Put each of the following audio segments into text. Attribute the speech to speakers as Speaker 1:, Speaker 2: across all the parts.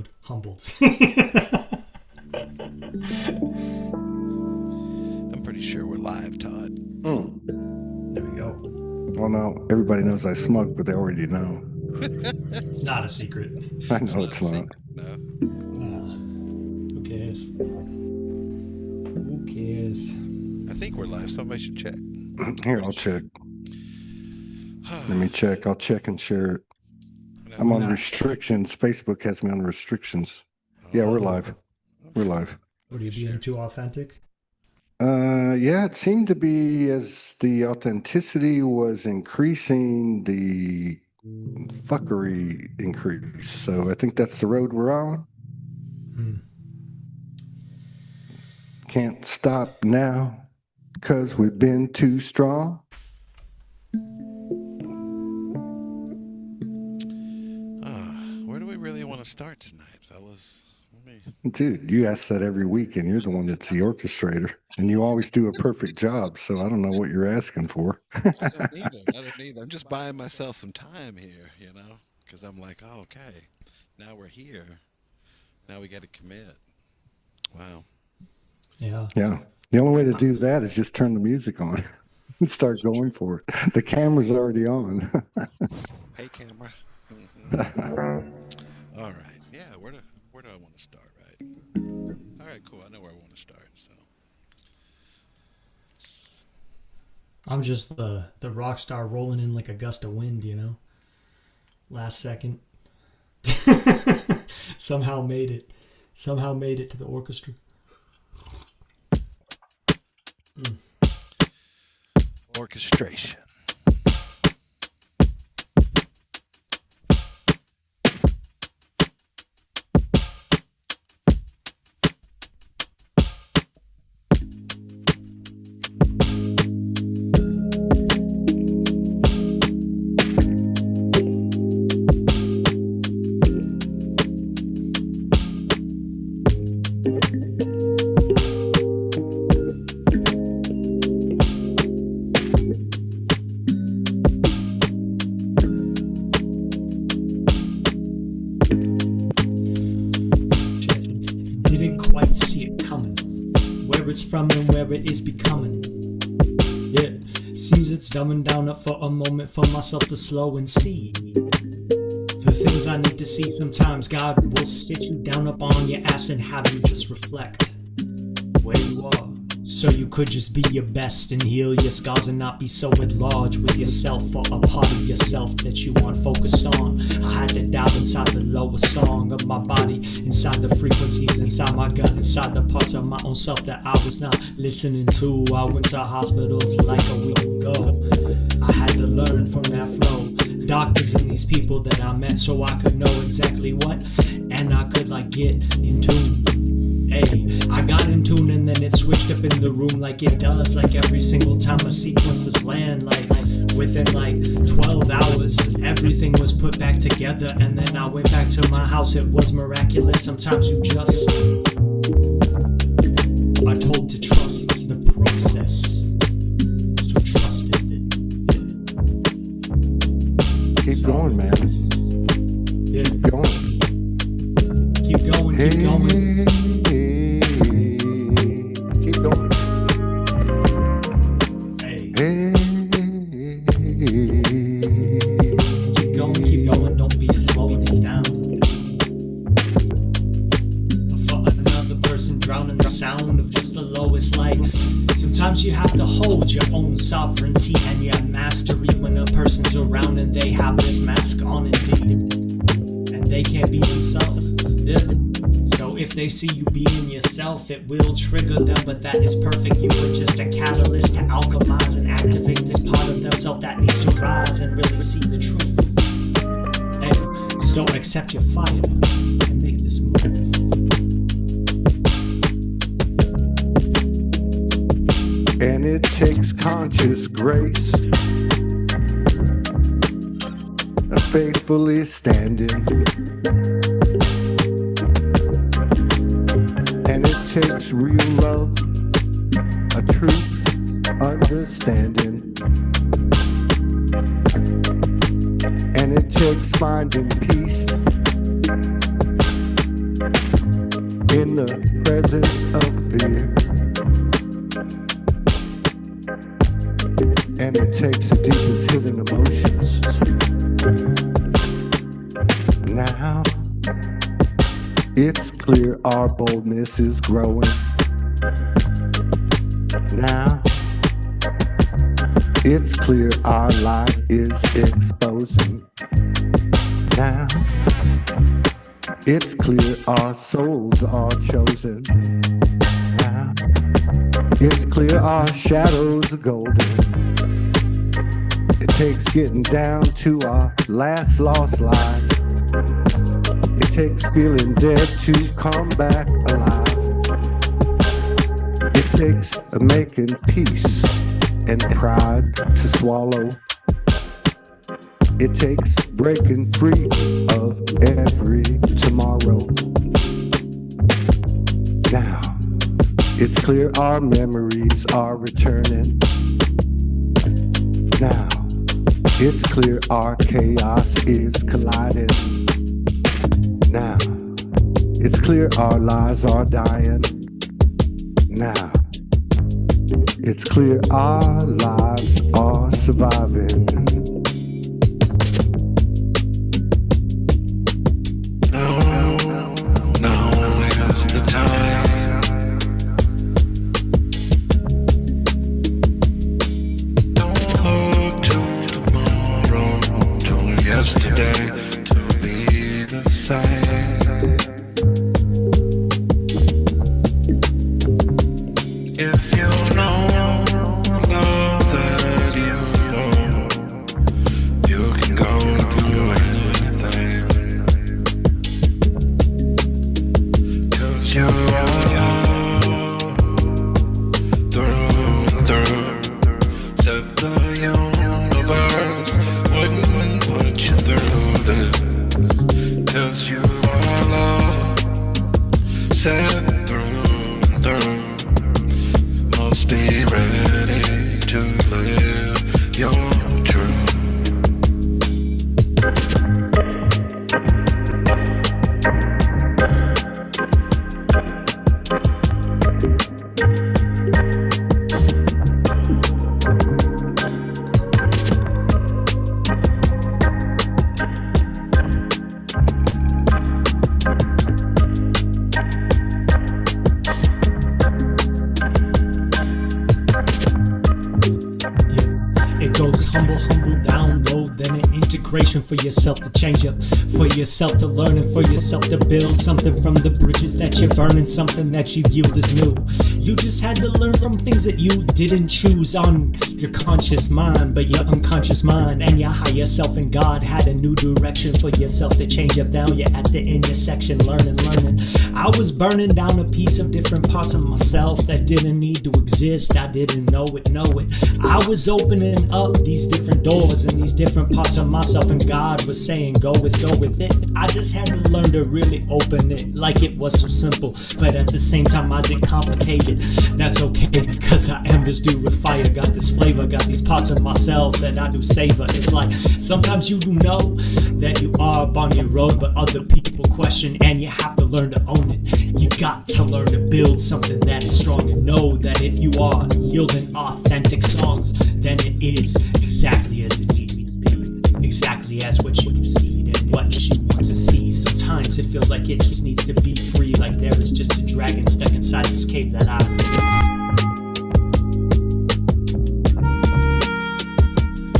Speaker 1: episode. Humbled.
Speaker 2: I'm pretty sure we're live, Todd.
Speaker 1: There we go.
Speaker 3: Well, no, everybody knows I smoke, but they already know.
Speaker 1: It's not a secret.
Speaker 3: I know it's not.
Speaker 2: No.
Speaker 1: Who cares? Who cares?
Speaker 2: I think we're live. Somebody should check.
Speaker 3: Here, I'll check. Let me check. I'll check and share it. I'm on restrictions. Facebook has me on restrictions. Yeah, we're live. We're live.
Speaker 1: What are you being too authentic?
Speaker 3: Yeah, it seemed to be as the authenticity was increasing, the fuckery increased. So I think that's the road we're on. Can't stop now because we've been too strong.
Speaker 2: Where do we really want to start tonight, fellas?
Speaker 3: Dude, you ask that every week, and you're the one that's the orchestrator, and you always do a perfect job. So I don't know what you're asking for.
Speaker 2: I don't need them. I'm just buying myself some time here, you know, because I'm like, oh, okay, now we're here. Now we got to commit. Wow.
Speaker 1: Yeah.
Speaker 3: Yeah. The only way to do that is just turn the music on and start going for it. The camera's already on.
Speaker 2: Hey, camera. All right. Yeah. Where do I want to start? Right. All right. Cool. I know where I want to start. So.
Speaker 1: I'm just the rock star rolling in like a gust of wind, you know. Last second. Somehow made it to the orchestra.
Speaker 2: Orchestration.
Speaker 1: From and where it is becoming. Yeah, seems it's dumbing down up for a moment for myself to slow and see the things I need to see. Sometimes God will sit you down up on your ass and have you just reflect where you are, so you could just be your best and heal your scars and not be so at large with yourself for a part of yourself that you aren't focused on. I had to dive inside the lower song of my body, inside the frequencies, inside my gut, inside the parts of my own self that I was not listening to. I went to hospitals like a week ago. I had to learn from that flow. Doctors and these people that I met so I could know exactly what, and I could like get in tune. Hey, I got in tune and then it switched up in the room like it does, like every single time a sequence this land, like within like 12 hours everything was put back together, and then I went back to my house. It was miraculous. Sometimes you just are told to trust the process, so trust it.
Speaker 3: Keep going, man.
Speaker 1: Yeah.
Speaker 3: Keep going.
Speaker 1: Keep going, keep going.
Speaker 3: Keep going.
Speaker 1: Hey.
Speaker 3: Hey.
Speaker 1: Keep going, don't be slowing it down. For another person drowning the sound of just the lowest light. Sometimes you have to hold your own sovereignty and your mastery when a person's around and they have this mask on indeed, and they can't be themselves. Yeah. So if they see you being yourself, it will trigger them, but that is perfect. You were just a catalyst to alchemize and activate this part of themselves that needs to rise and really see the truth. Hey, so accept your fire and make this move.
Speaker 3: And it takes conscious grace, a faithfully standing. And it takes real love, a truth understanding. And it takes finding peace in the presence of fear. And it takes the deepest hidden emotions. Now, it's clear our boldness is growing. Now, it's clear our light is exposing. Now, it's clear our souls are chosen. Now, it's clear our shadows are golden. It takes getting down to our last lost lies. It takes feeling dead to come back alive. It takes making peace and pride to swallow. It takes breaking free of every tomorrow. Now, it's clear our memories are returning. Now, it's clear our chaos is colliding. Now, it's clear our lies are dying. Now, it's clear our lives are surviving.
Speaker 2: Now is the time. Don't look to tomorrow, to yesterday, to be the same. If you know the love that you know, you can go through anything. 'Cause you are love through and through. Said the universe wouldn't put you through this. 'Cause you are love, said through and through. Must be ready to live your truth.
Speaker 1: It goes humble, download, then an integration for yourself to change up, for yourself to learn, and for yourself to build something from the bridges that you're burning, something that you viewed as new. You just had to learn from things that you didn't choose on your conscious mind, but your unconscious mind and your higher self and God had a new direction for yourself to change up down. You're at the intersection, learning. I was burning down a piece of different parts of myself that didn't need to exist. I didn't know it. I was opening up these different doors and these different parts of myself, and God was saying go with it. I just had to learn to really open it like it was so simple, but at the same time I didn't complicate it. That's okay, because I am this dude with fire, got this flavor, got these parts of myself that I do savor. It's like sometimes you do know that you are up on your road, but other people question, and you have to learn to own it. You got to learn to build something that is strong, and know that if you are yielding authentic songs, then it is exactly as it needs to be, exactly as what you see and what you want to see. Sometimes it feels like it just needs to be free, like there is just a dragon stuck inside this cave that I release.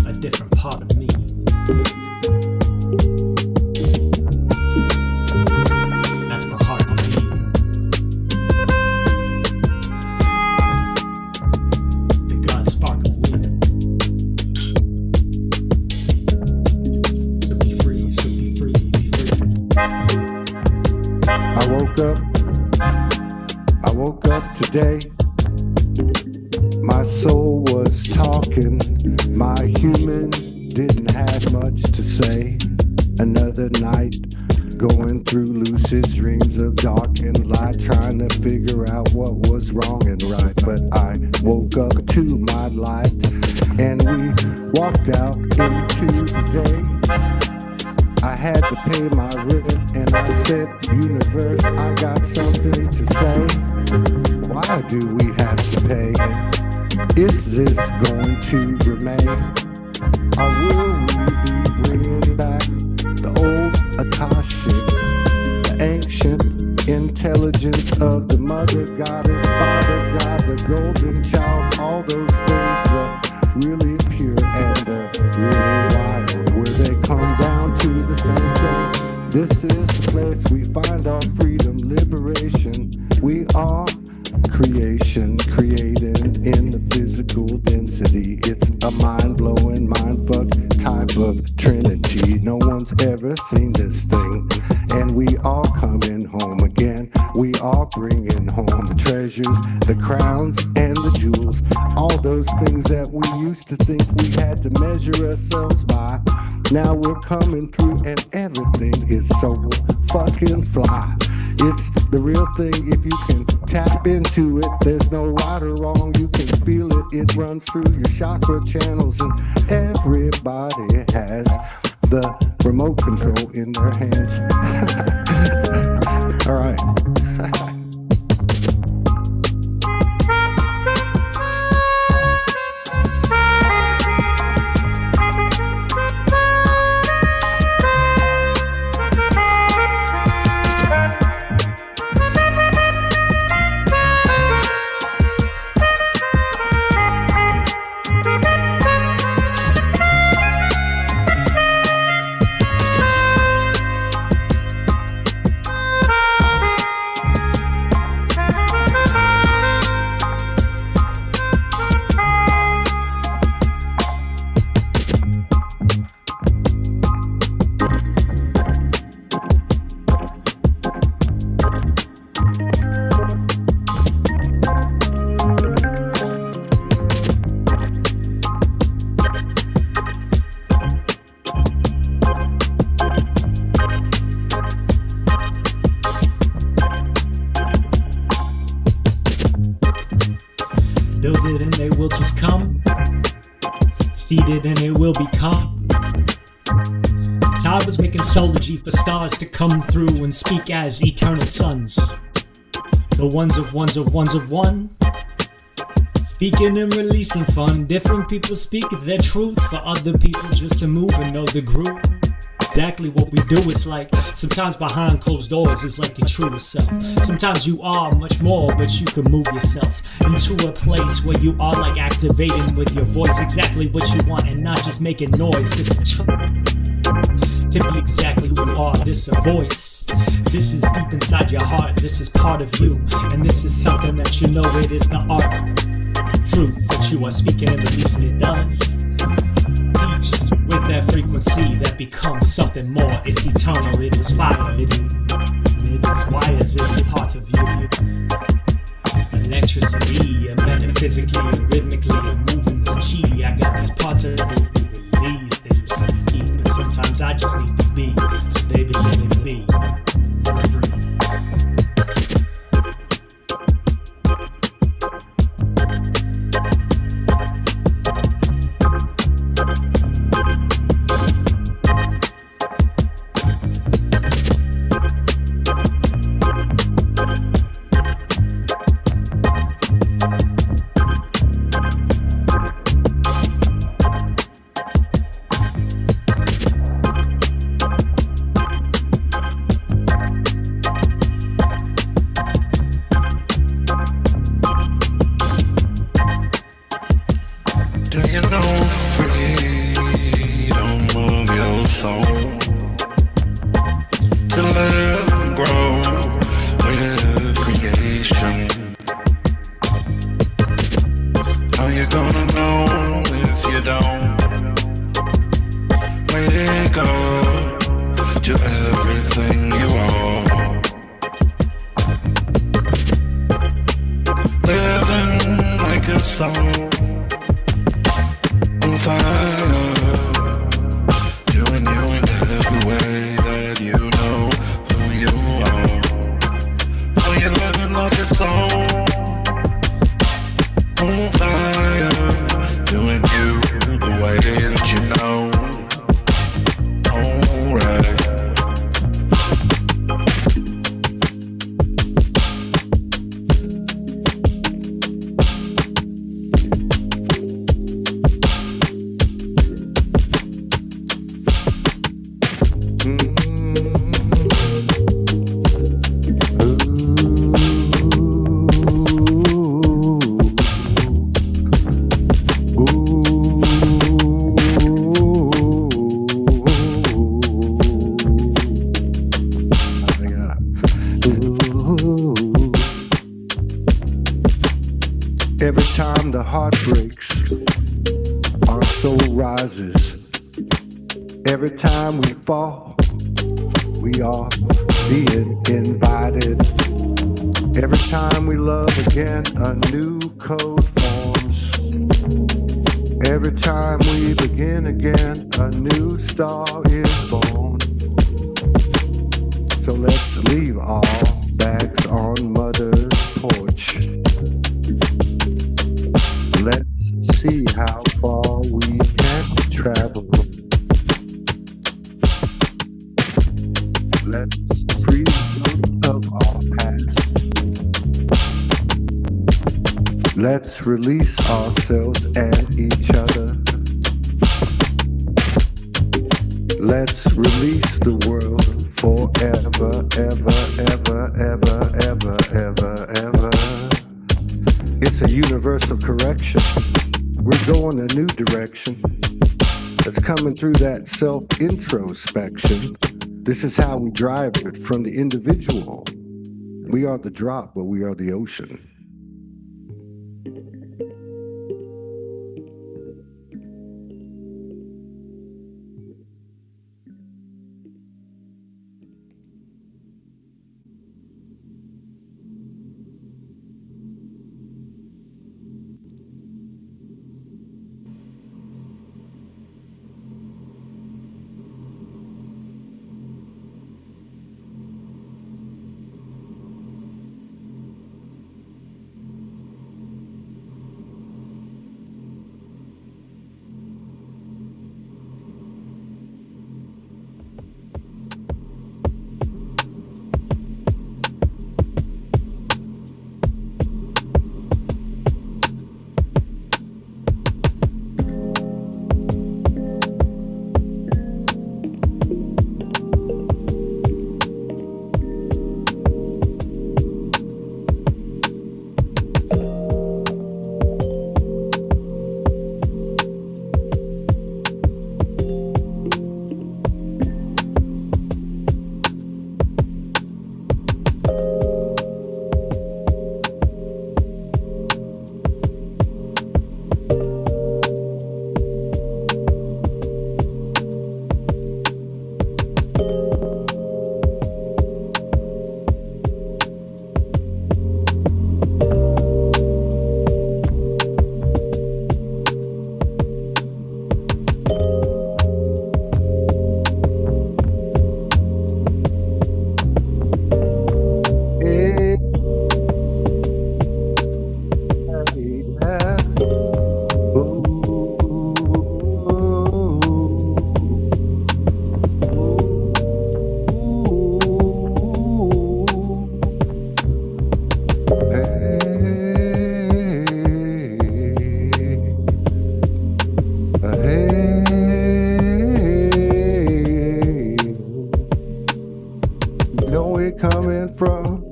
Speaker 1: A different part of me. That's my heart beat. The God spark of wind. So be free, be free.
Speaker 3: I woke up today. My soul was talking. My human didn't have much to say. Another night, going through lucid dreams of dark and light, trying to figure out what was wrong and right. But I woke up to my light, and we walked out into the day. I had to pay my rent, and I said, universe, I got something to say. Why do we have to pay? Is this going to remain? Or will we be bringing back the old Akashic, the ancient intelligence of the mother goddess, father god, the golden child, all those things really pure and really wild, where they come down to the same thing. This is the place we find our freedom, liberation. We are creation, creating in the physical density. It's a mind-blowing, mind-fuck type of trinity. No one's ever seen this thing, and we all coming home again. We all bringing home the treasures, the crowns, and the jewels. All those things that we used to think we had to measure ourselves by. Now we're coming through, and everything is so fucking fly. It's the real thing. If you can tap into it, there's no right or wrong. You can feel it. It runs through your chakra channels, and everybody has the remote control in their hands. All right.
Speaker 1: Build it and they will just come. Seed it and it will become. Todd was making SoulJamz for stars to come through and speak as eternal sons. The ones of ones of ones of one. Speaking and releasing fun. Different people speak their truth for other people just to move and know the groove. Exactly what we do. It's like sometimes behind closed doors is like your truest self. Sometimes you are much more, but you can move yourself into a place where you are like activating with your voice exactly what you want and not just making noise. This is to be exactly who you are. This is a voice. This is deep inside your heart. This is part of you, and this is something that you know it is the art. Truth that you are speaking and releasing it does. With that frequency that becomes something more. It's eternal, it is fire, it is wires, it is part of you. Electricity, and metaphysically, and rhythmically, and moving this chi. I got these parts of it released, they usually keep, but sometimes I just need to be, so baby, let it be.
Speaker 2: Do you know freedom of your soul? To live and grow with creation. How you gonna know if you don't wake up to everything you are? Living like a soul on fire, doing you in every way that you know who you are. Are you living like a soul on fire, doing you the way that you know? Alright.
Speaker 3: Ooh. Every time the heart breaks, our soul rises. Every time we fall, we are being invited. Every time we love again, a new code forms. Every time we begin again, a new star is born. So let's leave our bags on mother's porch. Let's see how far we can travel. Let's free most of our past. Let's release ourselves and each other. Let's release the world forever, ever, ever, ever, ever, ever, ever. It's a universal correction. We're going a new direction. That's coming through that self-introspection. This is how we drive it from the individual. We are the drop, but we are the ocean.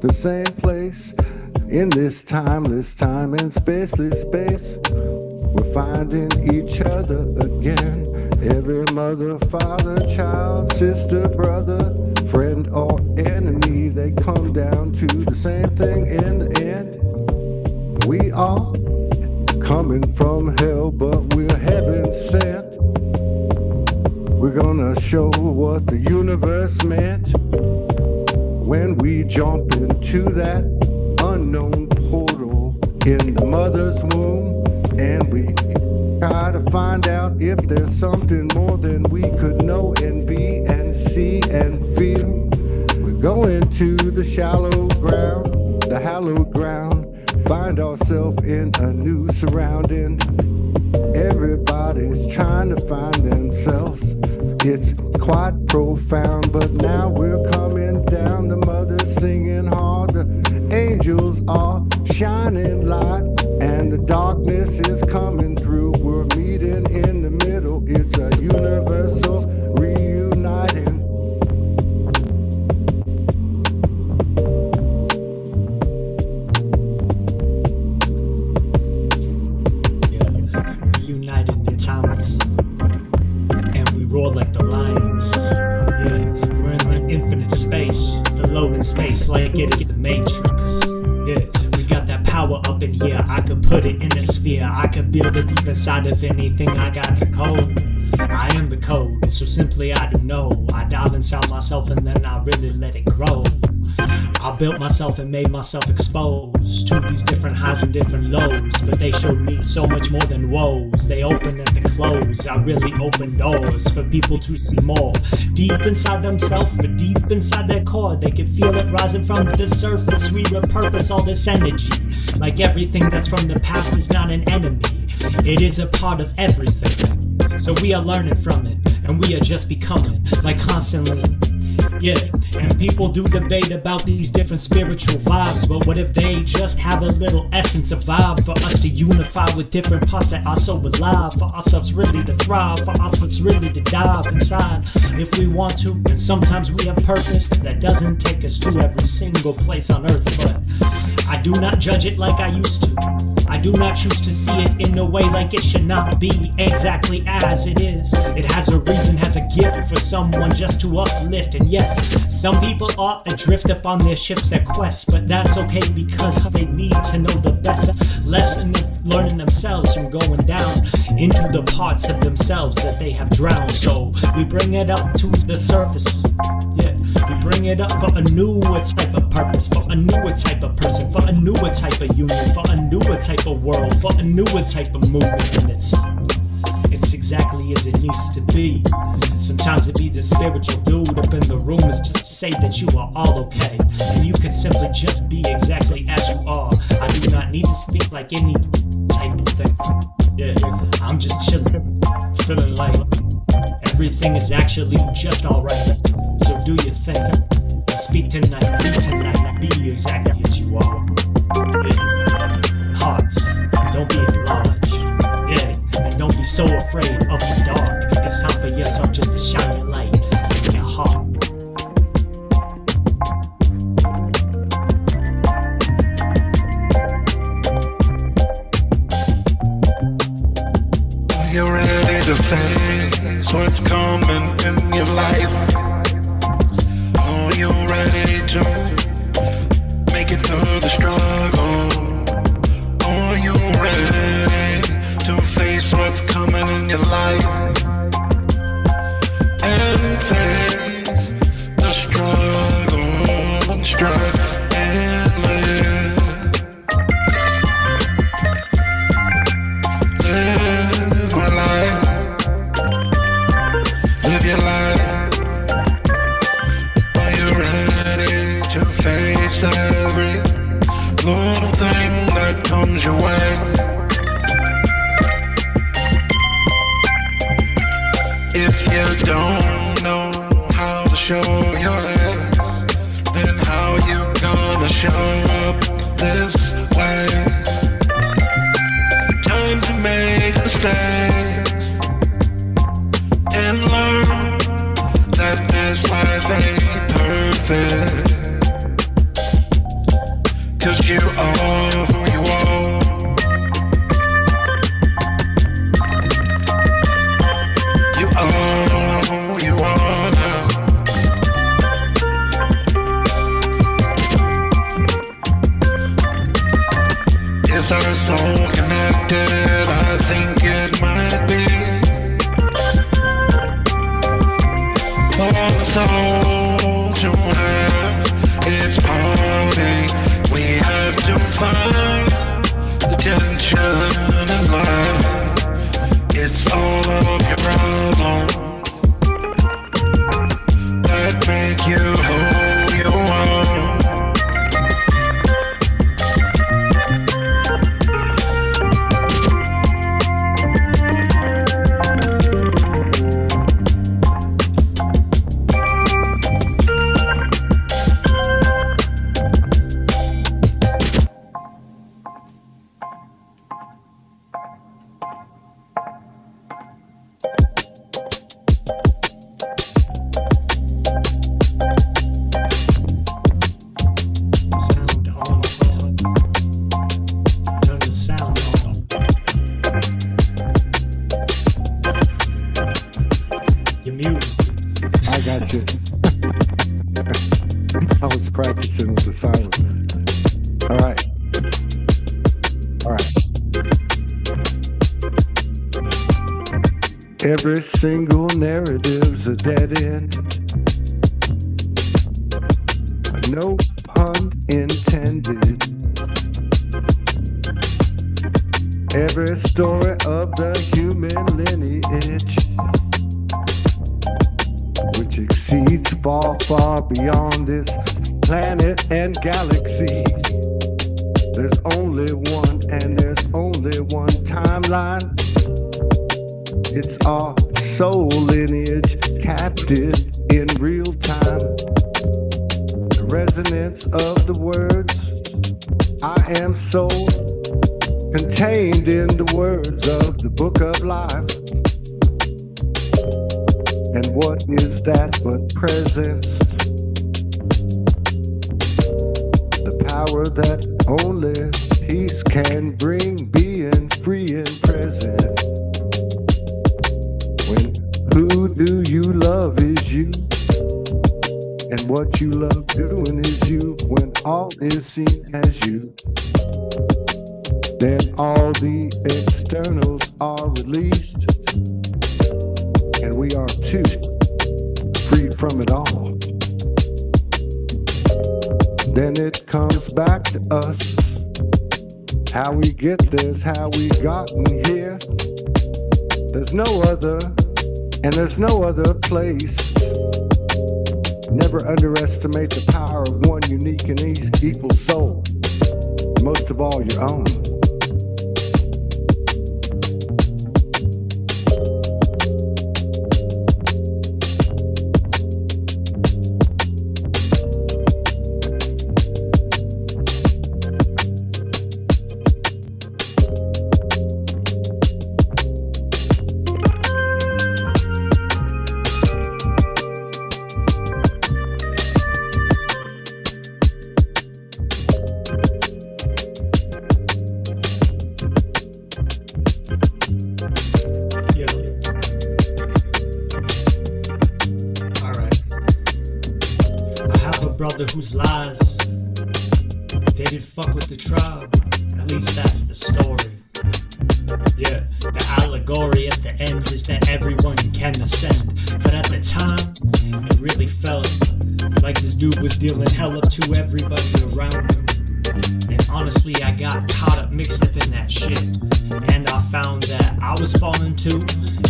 Speaker 3: The same place in this timeless time and spaceless space. We're finding each other again. Every mother, father, child, sister, brother, friend or enemy, they come down to the same thing in the end. We are coming from hell, but we're heaven sent. We're gonna show what the universe meant when we jump into that unknown portal in the mother's womb, and we try to find out if there's something more than we could know and be and see and feel. We're going to the shallow ground, the hallowed ground, find ourselves in a new surrounding. Everybody's trying to find themselves. It's quite profound, but now we're coming down. The mother's singing hard, the angels are shining light, and the darkness is coming through. We're meeting in the middle. It's a universal reuniting.
Speaker 1: Yeah, reuniting in timeless. Roar like the lions. Yeah, we're in the infinite space, the loading space, just like it is the Matrix. Yeah, we got that power up in here. I could put it in a sphere. I could build it deep inside of anything. I got the code. I am the code, so simply I do know. I dive inside myself and then I really let it grow. I built myself and made myself exposed to these different highs and different lows, but they showed me so much more than woes. They open at the close. I really open doors for people to see more deep inside themselves, for deep inside their core. They can feel it rising from the surface. We repurpose all this energy, like everything that's from the past is not an enemy. It is a part of everything. So we are learning from it, and we are just becoming, like constantly. Yeah, and people do debate about these different spiritual vibes, but what if they just have a little essence of vibe for us to unify with different parts that are so alive, for ourselves really to thrive, for ourselves really to dive inside if we want to. And sometimes we have purpose that doesn't take us to every single place on earth, but I do not judge it like I used to. I do not choose to see it in a way like it should not be exactly as it is. It has a reason, has a gift for someone just to uplift. And yes, some people are adrift upon their ships, their quests, but that's okay because they need to know the best lesson of learning themselves from going down into the parts of themselves that they have drowned. So we bring it up to the surface. Yeah, we bring it up for a newer type of purpose, for a newer type of person, for a newer type of union, for a newer type of world, for a newer type of movement. And it's exactly as it needs to be. Sometimes it be the spiritual dude up in the room is just to say that you are all okay, and you can simply just be exactly as you are. I do not need to speak like any type of thing. Yeah, I'm just chilling, feeling like everything is actually just alright. So do your thing, speak tonight, be exactly as you are. Yeah. Hearts, don't be at large. Yeah, and don't be so afraid of the dark. It's time for yourself just to shine your light in your heart.
Speaker 2: Are you ready to face what's coming in your life? Are you ready to make it through the struggle? Are you ready to face what's coming in your life and face the struggle and strive and live my life, live your life. Are you ready to face every little thing that comes your way? If you don't know how to show your ass, then how you gonna show up this way? Time to make mistakes and learn that this life ain't perfect, 'cause you are who you are. You are who you are now. Is our soul connected? I think it might be. For the soul to have its party, we have to find the tension in life. It's all of your problems that make you who you are.
Speaker 3: fine with it. All right. All right. Every single narrative's a dead end. No pun intended. Every story of the human lineage, which exceeds far, far beyond this planet and galaxy. There's only one, and there's only one timeline. It's our soul lineage, captive in real time. The resonance of the words, I am soul, contained in the words of the book of life. And what is that but presence? The power that only peace can bring, being free and present. When who do you love is you, and what you love doing is you. When all is seen as you, then all the externals are released, and we are too freed from it all. Then it comes back to us. How we get there's how we gotten here. There's no other, and there's no other place. Never underestimate the power of one unique and equal soul. Most of all, your own.
Speaker 1: Brother whose lies, they did fuck with the tribe. At least that's the story. Yeah, the allegory at the end is that everyone can ascend. But at the time, it really felt like this dude was dealing hell up to everybody around him. And honestly, I got caught up, mixed up in that shit. And I found that I was falling too.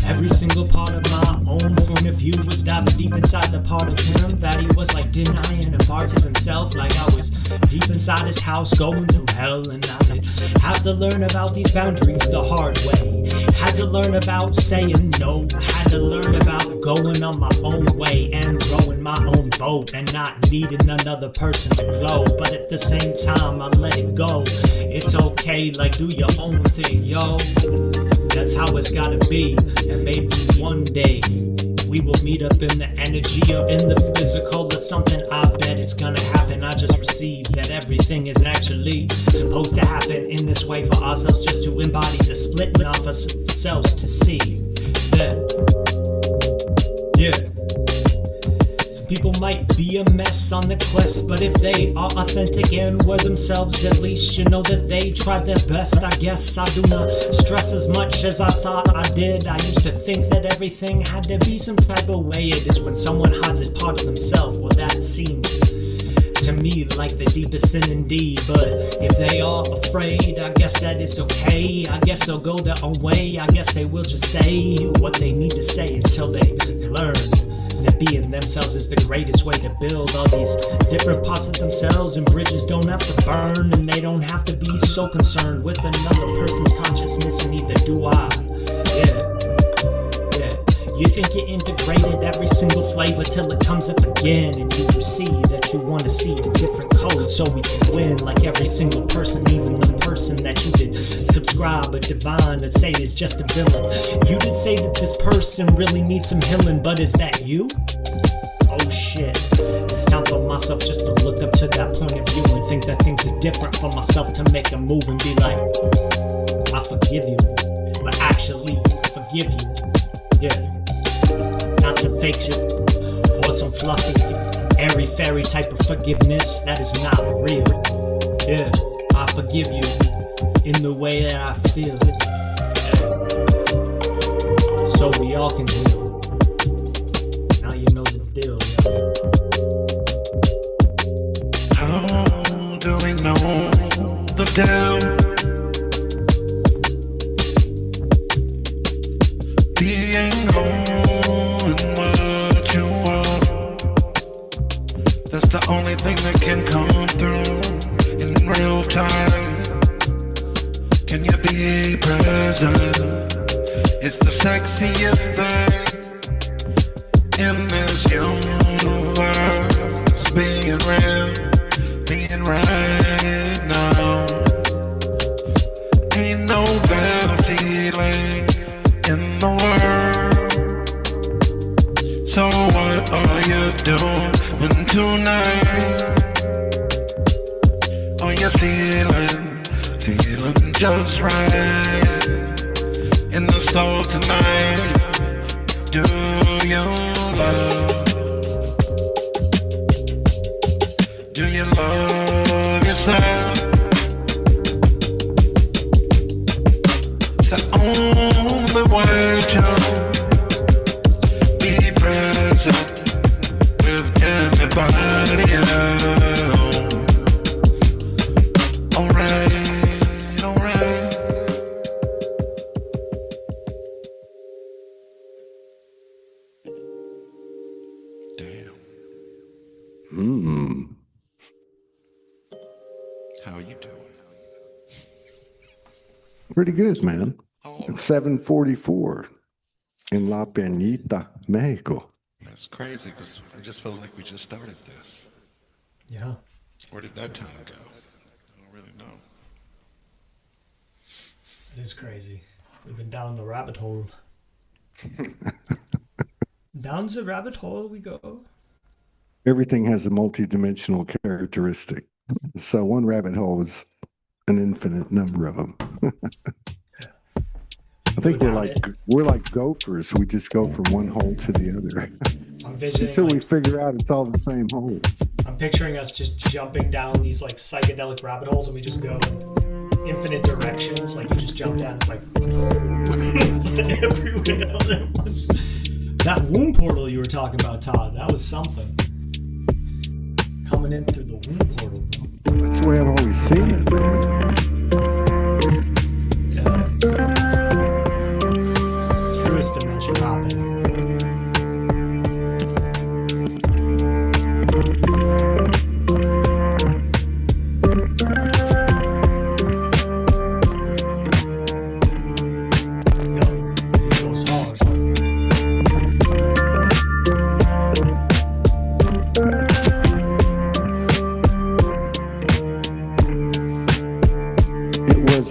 Speaker 1: Every single part of my own point of view was diving deep inside the part of him that he was like denying a part of himself. Like I was deep inside his house going through hell. And I did have to learn about these boundaries the hard way. Had to learn about saying no. Had to learn about going on my own way and rowing my own boat and not needing another person to glow. But at the same time, I let it go. It's okay, like do your own thing, yo. That's how it's gotta be. And maybe one day we will meet up in the energy or in the physical or something. I bet it's gonna happen. I just received that everything is actually supposed to happen in this way for ourselves, just to embody the splitting off ourselves to see that, yeah. People might be a mess on the quest, but if they are authentic and were themselves, at least you know that they tried their best. I guess I do not stress as much as I thought I did. I used to think that everything had to be some type of way. It is when someone hides a part of themselves, well that seems to me like the deepest sin indeed. But if they are afraid, I guess that is okay. I guess they'll go their own way. I guess they will just say what they need to say until they learn that being themselves is the greatest way to build all these different parts of themselves, and bridges don't have to burn, and they don't have to be so concerned with another person's consciousness, and neither do I. Yeah. You think you integrated every single flavor till it comes up again, and you see that you want to see the different codes so we can win. Like every single person, even the person that you did subscribe or divine or say is just a villain. You did say that this person really needs some healing, but is that you? Oh shit, it's time for myself just to look up to that point of view and think that things are different for myself, to make a move and be like, I forgive you, but actually I forgive you. Yeah. Not some fake shit or some fluffy airy fairy type of forgiveness that is not real. Yeah, I forgive you in the way that I feel. Yeah. So we all can heal. Now you know the deal, yo.
Speaker 2: How do we know the deal? Being whole in what you are, that's the only thing that can come through in real time. Can you be present? It's the sexiest thing in this universe. Being real, being right now. Ain't no better feeling in the world. So what are you doing tonight? Are you feeling just right in the soul tonight? Do you love? Do you love yourself? It's the only way to be present with anybody else. Alright, alright. Damn. How are you doing?
Speaker 3: Pretty good, man.
Speaker 2: Oh,
Speaker 3: It's 7:44 in La Peñita, Mexico.
Speaker 2: that's crazy because it just feels like we just started this.
Speaker 1: Yeah.
Speaker 2: Where did that time go? I don't really know.
Speaker 1: It is crazy. We've been down the rabbit hole. Down the rabbit hole we go.
Speaker 3: Everything has a multi-dimensional characteristic. So one rabbit hole is an infinite number of them. I think we're like gophers. We just go from one hole to the other
Speaker 1: I'm visioning,
Speaker 3: until we
Speaker 1: like,
Speaker 3: figure out it's all the same hole.
Speaker 1: I'm picturing us just jumping down these like psychedelic rabbit holes, and we just go in infinite directions. Like you just jump down, it's like everywhere all at once. That womb portal you were talking about, Todd, that was something. Coming in through the womb portal, bro.
Speaker 3: That's the way I've always seen it, man.
Speaker 1: Yeah. Truest dimension hopping. This goes hard.
Speaker 3: It was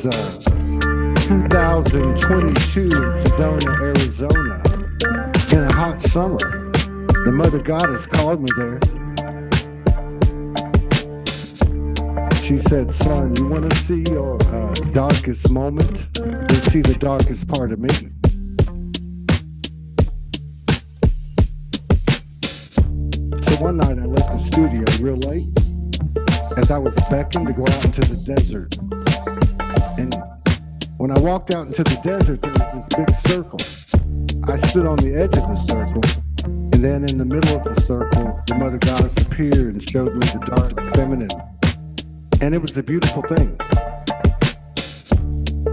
Speaker 3: 2022 in Sedona, Arizona, in a hot summer. The Mother Goddess called me there. She said, son, you want to see your darkest moment? You'll see the darkest part of me. So one night I left the studio real late as I was beckoned to go out into the desert. And when I walked out into the desert, there was this big circle. I stood on the edge of the circle, and then in the middle of the circle, the Mother Goddess appeared and showed me the dark feminine. And it was a beautiful thing.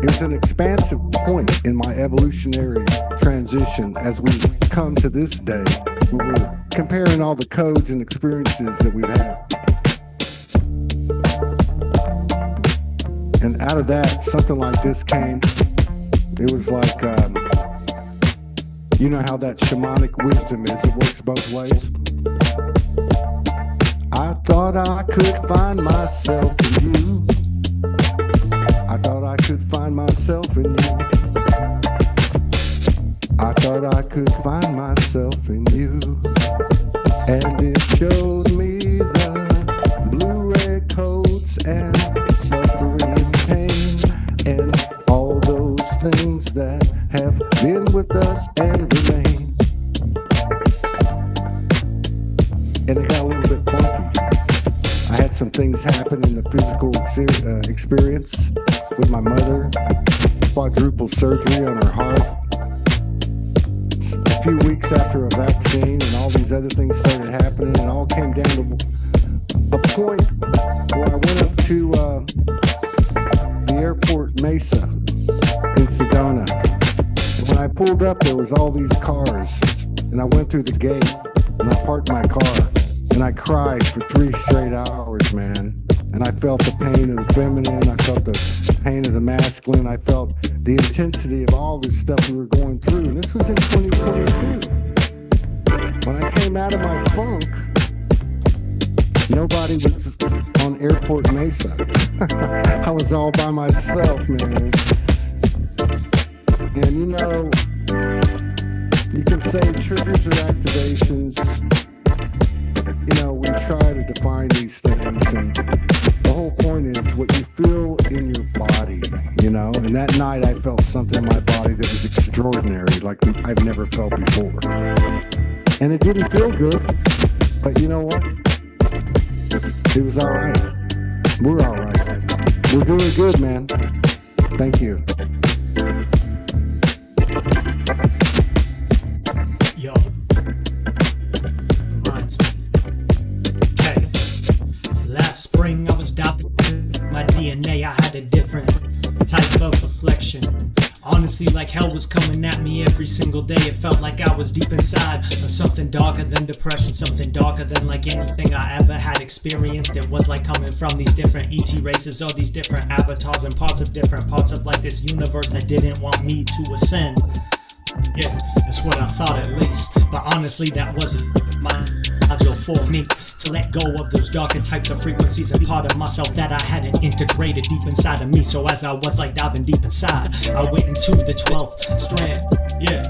Speaker 3: It was an expansive point in my evolutionary transition as we come to this day. We were comparing all the codes and experiences that we've had. And out of that, something like this came. It was like, you know how that shamanic wisdom is, it works both ways. I thought I could find myself in you. I thought I could find myself in you. I thought I could find myself in you. And it showed me the blue-red coats and suffering and pain and all those things that have been with us and remain. And it got a little bit things happen in the physical experience with my mother. Quadruple surgery on her heart. A few weeks after a vaccine and all these other things started happening, it all came down to a point where I went up to the airport Mesa in Sedona. And when I pulled up, there was all these cars. And I went through the gate and I parked my car. And I cried for 3 straight hours, man. And I felt the pain of the feminine. I felt the pain of the masculine. I felt the intensity of all this stuff we were going through. And this was in 2022. When I came out of my funk, nobody was on Airport Mesa. I was all by myself, man. And you know, you can say triggers or activations. You know, we try to define these things, and the whole point is what you feel in your body, you know? And that night I felt something in my body that was extraordinary, like I've never felt before. And it didn't feel good, but you know what? It was all right. We're all right. We're doing good, man. Thank you.
Speaker 1: Yo, reminds me. Okay, last spring I was dopping my DNA. I had a different type of reflection. Honestly, like hell was coming at me every single day. It felt like I was deep inside of something darker than depression, something darker than like anything I ever had experienced. It was like coming from these different ET races, all these different avatars and different parts of like this universe that didn't want me to ascend. Yeah, that's what I thought at least. But honestly, that wasn't my module for me to let go of those darker types of frequencies and part of myself that I hadn't integrated deep inside of me. So as I was like diving deep inside, I went into the 12th strand. Yeah.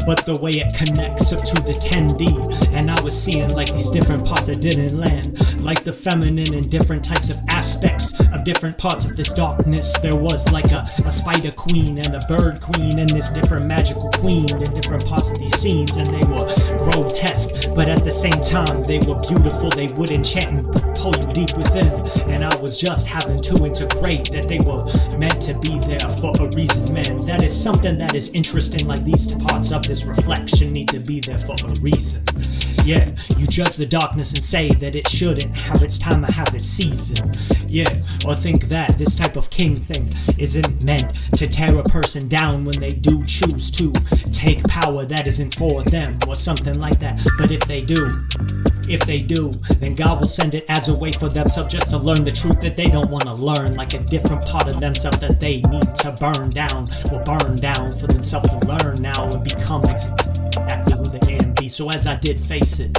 Speaker 1: But the way it connects up to the 10D, and I was seeing like these different parts that didn't land, like the feminine and different types of aspects of different parts of this darkness. There was like a spider queen and a bird queen and this different magical queen in different parts of these scenes, and they were grotesque, but at the same time they were beautiful. They would enchant and pull you deep within, and I was just having to integrate that they were meant to be there for a reason, man. That is something that is interesting, like these parts of this reflection need to be there for a reason. Yeah, you judge the darkness and say that it shouldn't have its time or have its season. Yeah, or think that this type of king thing isn't meant to tear a person down when they do choose to take power that isn't for them or something like that. But if they do, then God will send it as a way for themselves just to learn the truth that they don't want to learn, like a different part of themselves that they need to burn down, will burn down for themselves to learn now and become exactly who they can be. So as I did face it,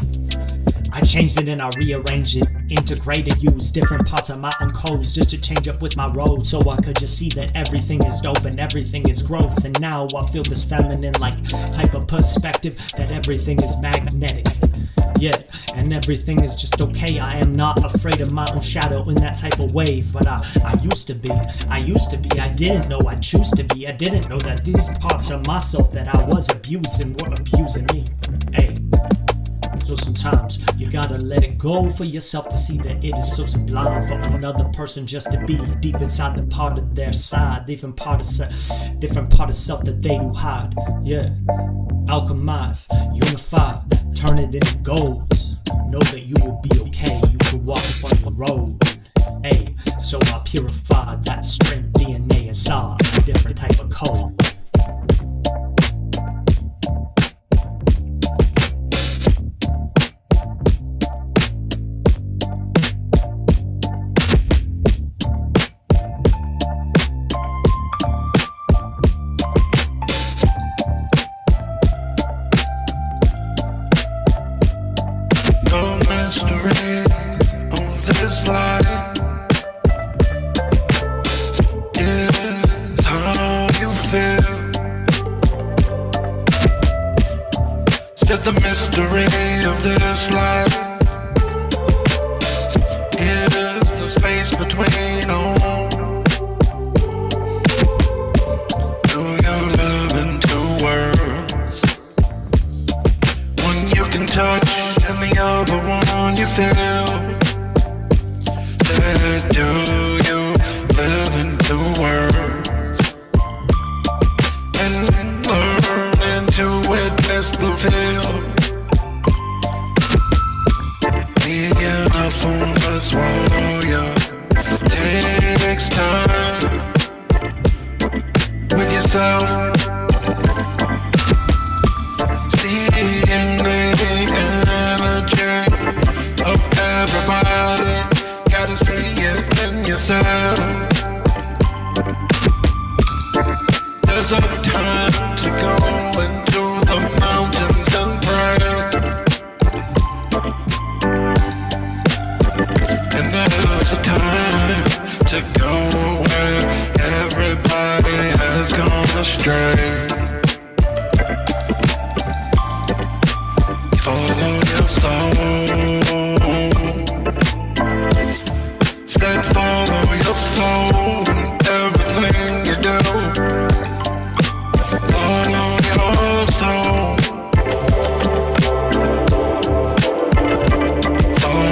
Speaker 1: I changed it and I rearranged it, integrated, used different parts of my own codes just to change up with my road, so I could just see that everything is dope and everything is growth. And now I feel this feminine like type of perspective that everything is magnetic. Yeah, and everything is just okay. I am not afraid of my own shadow in that type of wave. But I used to be. I didn't know I choose to be. I didn't know that these parts of myself that I was abusing were abusing me. Hey, so sometimes you gotta let it go for yourself to see that it is so sublime for another person just to be deep inside the part of their side, different part of self that they do hide. Yeah, alchemize, unify, turn it into gold. Know that you will be okay. You can walk up on your road. Hey, so I purify that strength DNA inside a different type of code.
Speaker 2: Mystery of this life is how you feel. Still the mystery of this life is the space between all. Do you live in two worlds? One you can touch and the other one you feel. yourself. There's a time to go into the mountains and pray, and there's a time to go where everybody has gone astray. Follow your soul. Instead, follow your soul in everything you do. Follow your soul. Follow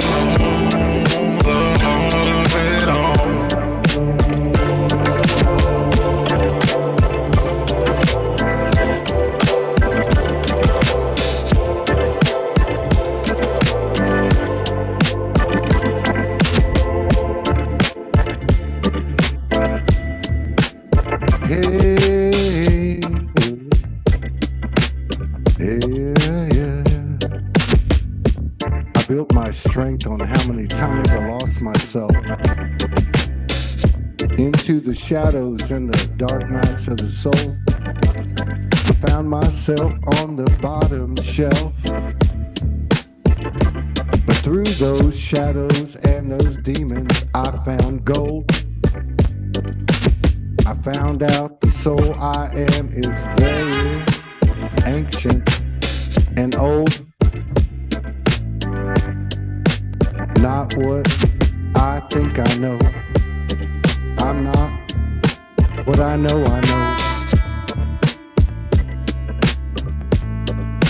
Speaker 2: the heart of it all. Hey, yeah. I built my strength on how many times I lost myself into the shadows and the dark nights of the soul. I found myself on the bottom shelf, but through those shadows and those demons I found gold. I found out the soul I am is very ancient and old. Not what I think I know. I'm not what I know I know.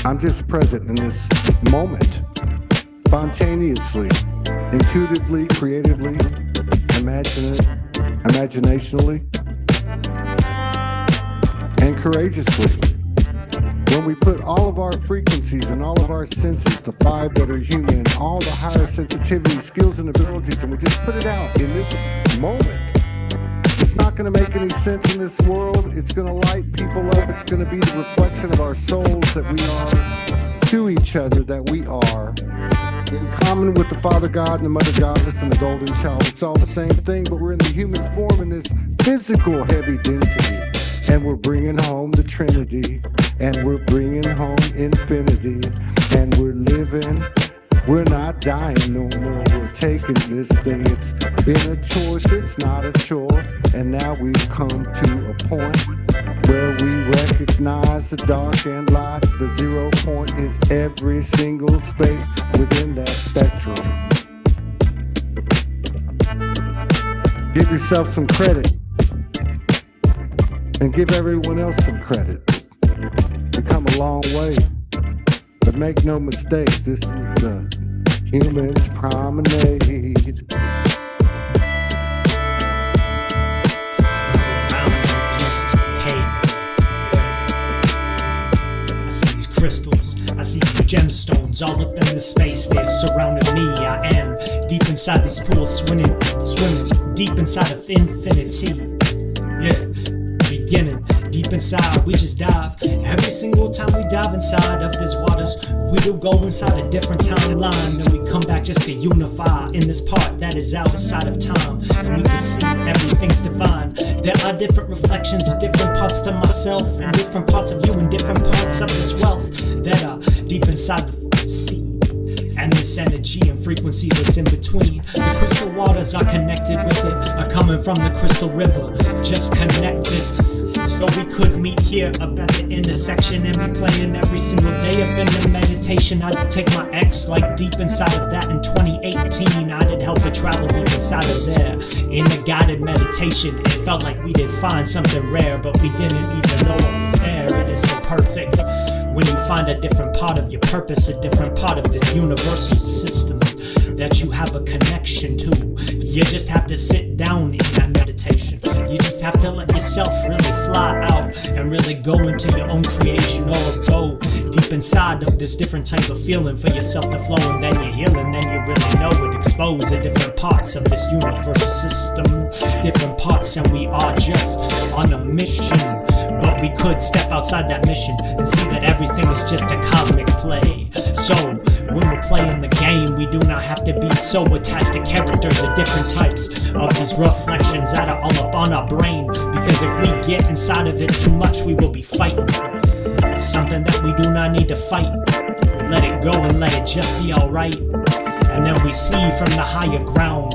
Speaker 2: I'm just present in this moment, spontaneously, intuitively, creatively, imaginationally, and courageously. When we put all of our frequencies and all of our senses, the five that are human, and all the higher sensitivity, skills, and abilities, and we just put it out in this moment, it's not going to make any sense in this world. It's going to light people up. It's going to be the reflection of our souls that we are to each other, that we are in common with the Father God and the Mother Goddess and the Golden Child. It's all the same thing, but we're in the human form in this physical heavy density. And we're bringing home the Trinity, and we're bringing home infinity, and we're living, we're not dying no more. We're taking this thing, it's been a choice, it's not a chore, and now we've come to a point where we recognize the dark and light. The 0 point is every single space within that spectrum. Give yourself some credit. And give everyone else some credit. We've come a long way. But make no mistake, this is the human's promenade.
Speaker 1: I see these crystals, I see these gemstones all up in the space they surrounding me. I am deep inside these pools, swimming deep inside of infinity. Yeah. Beginning deep inside, we just dive. Every single time we dive inside of these waters, we will go inside a different timeline. Then we come back just to unify in this part that is outside of time. And we can see everything's divine. There are different reflections of different parts to myself, and different parts of you, and different parts of this wealth that are deep inside the sea. And this energy and frequency that's in between. The crystal waters are connected with it, are coming from the crystal river, just connected. So we could meet here up at the intersection and be playing every single day up in the meditation. I did take my ex like deep inside of that in 2018. I did help her travel deep inside of there in the guided meditation. It felt like we did find something rare, but we didn't even know it was there. It is so perfect when you find a different part of your purpose, a different part of this universal system that you have a connection to. You just have to sit down in that meditation. You just have to let yourself really fly out and really go into your own creation, or go deep inside of this different type of feeling for yourself to flow, and then you're healing, then you really know it. Expose the different parts of this universal system, different parts, and we are just on a mission. but we could step outside that mission and see that everything is just a cosmic play. So when we're playing the game, we do not have to be so attached to characters or different types of these reflections that are all up on our brain, because if we get inside of it too much, we will be fighting something that we do not need to fight. We let it go and let it just be alright, and then we see from the higher ground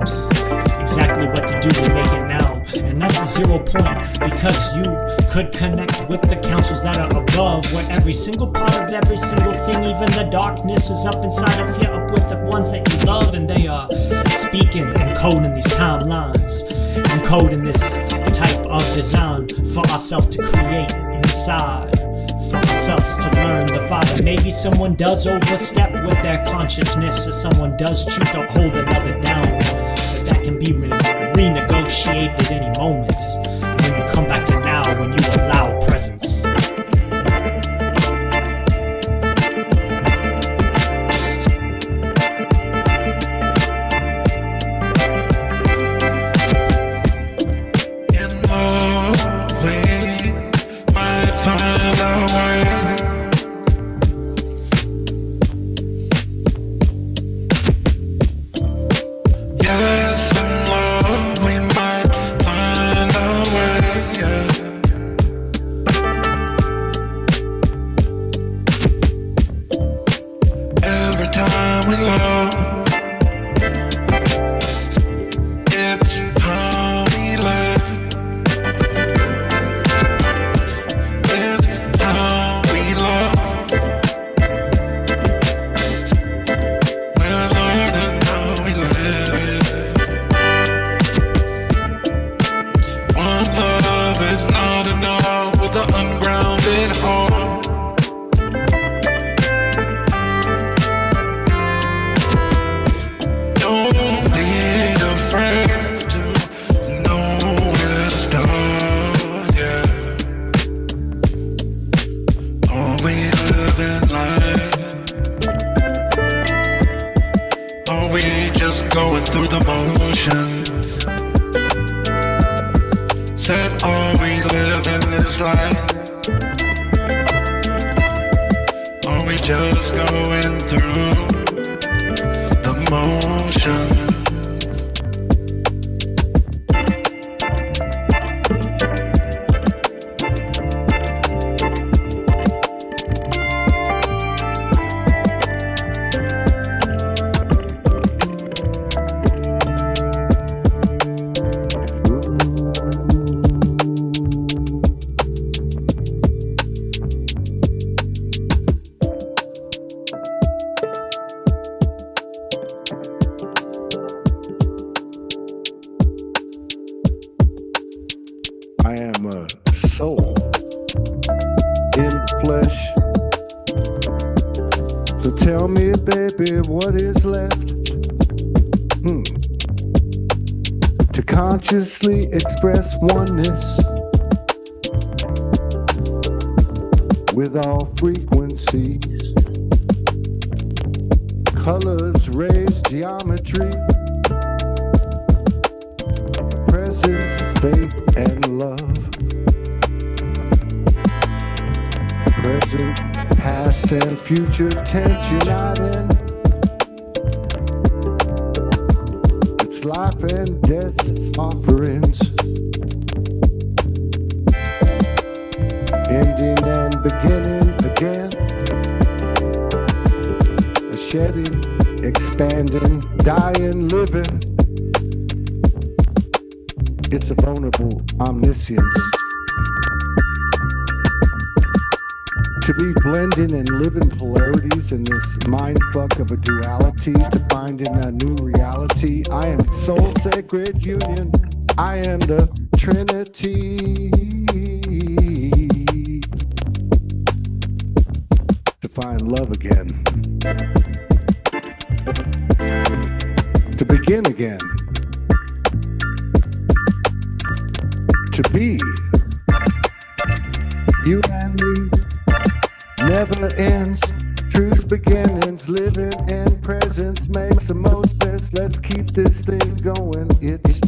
Speaker 1: exactly what to do to make it now. And that's a 0 point, because you could connect with the councils that are above, where every single part of every single thing, even the darkness, is up inside of you, up with the ones that you love, and they are speaking and coding these timelines, and coding this type of design for ourselves to create inside, for ourselves to learn the vibe. Maybe someone does overstep with their consciousness, or someone does choose to hold another down, but that can be renegotiated at any moment when you come back to now, when you allow presence.
Speaker 2: In love, we might find our way. Yes, in love, we might find our way. Yeah. Every time we love, it's how we live. It's how we love. We're learning how we live. One love is not enough with the ungrounded heart. Don't be afraid to know where to start, yeah. Are we living life? Are we just going through the motions? Said, are we living this life? Are we just going through the motions?
Speaker 3: I am a soul in flesh. So tell me, baby, what is left? To consciously express oneness with all frequencies, colors, rays, geometry, presence, faith, and love. Present, past, and future tension not in. It's life and death's offerings, ending and beginning again. A shedding, expanding, dying, living. It's a vulnerable omniscience. To be blending and living polarities in this mindfuck of a duality, to finding a new reality. I am soul sacred union. I am the Trinity. To find love again. To begin again. To be you and me never ends. Truth's beginnings, living in presence makes the most sense. Let's keep this thing going. It's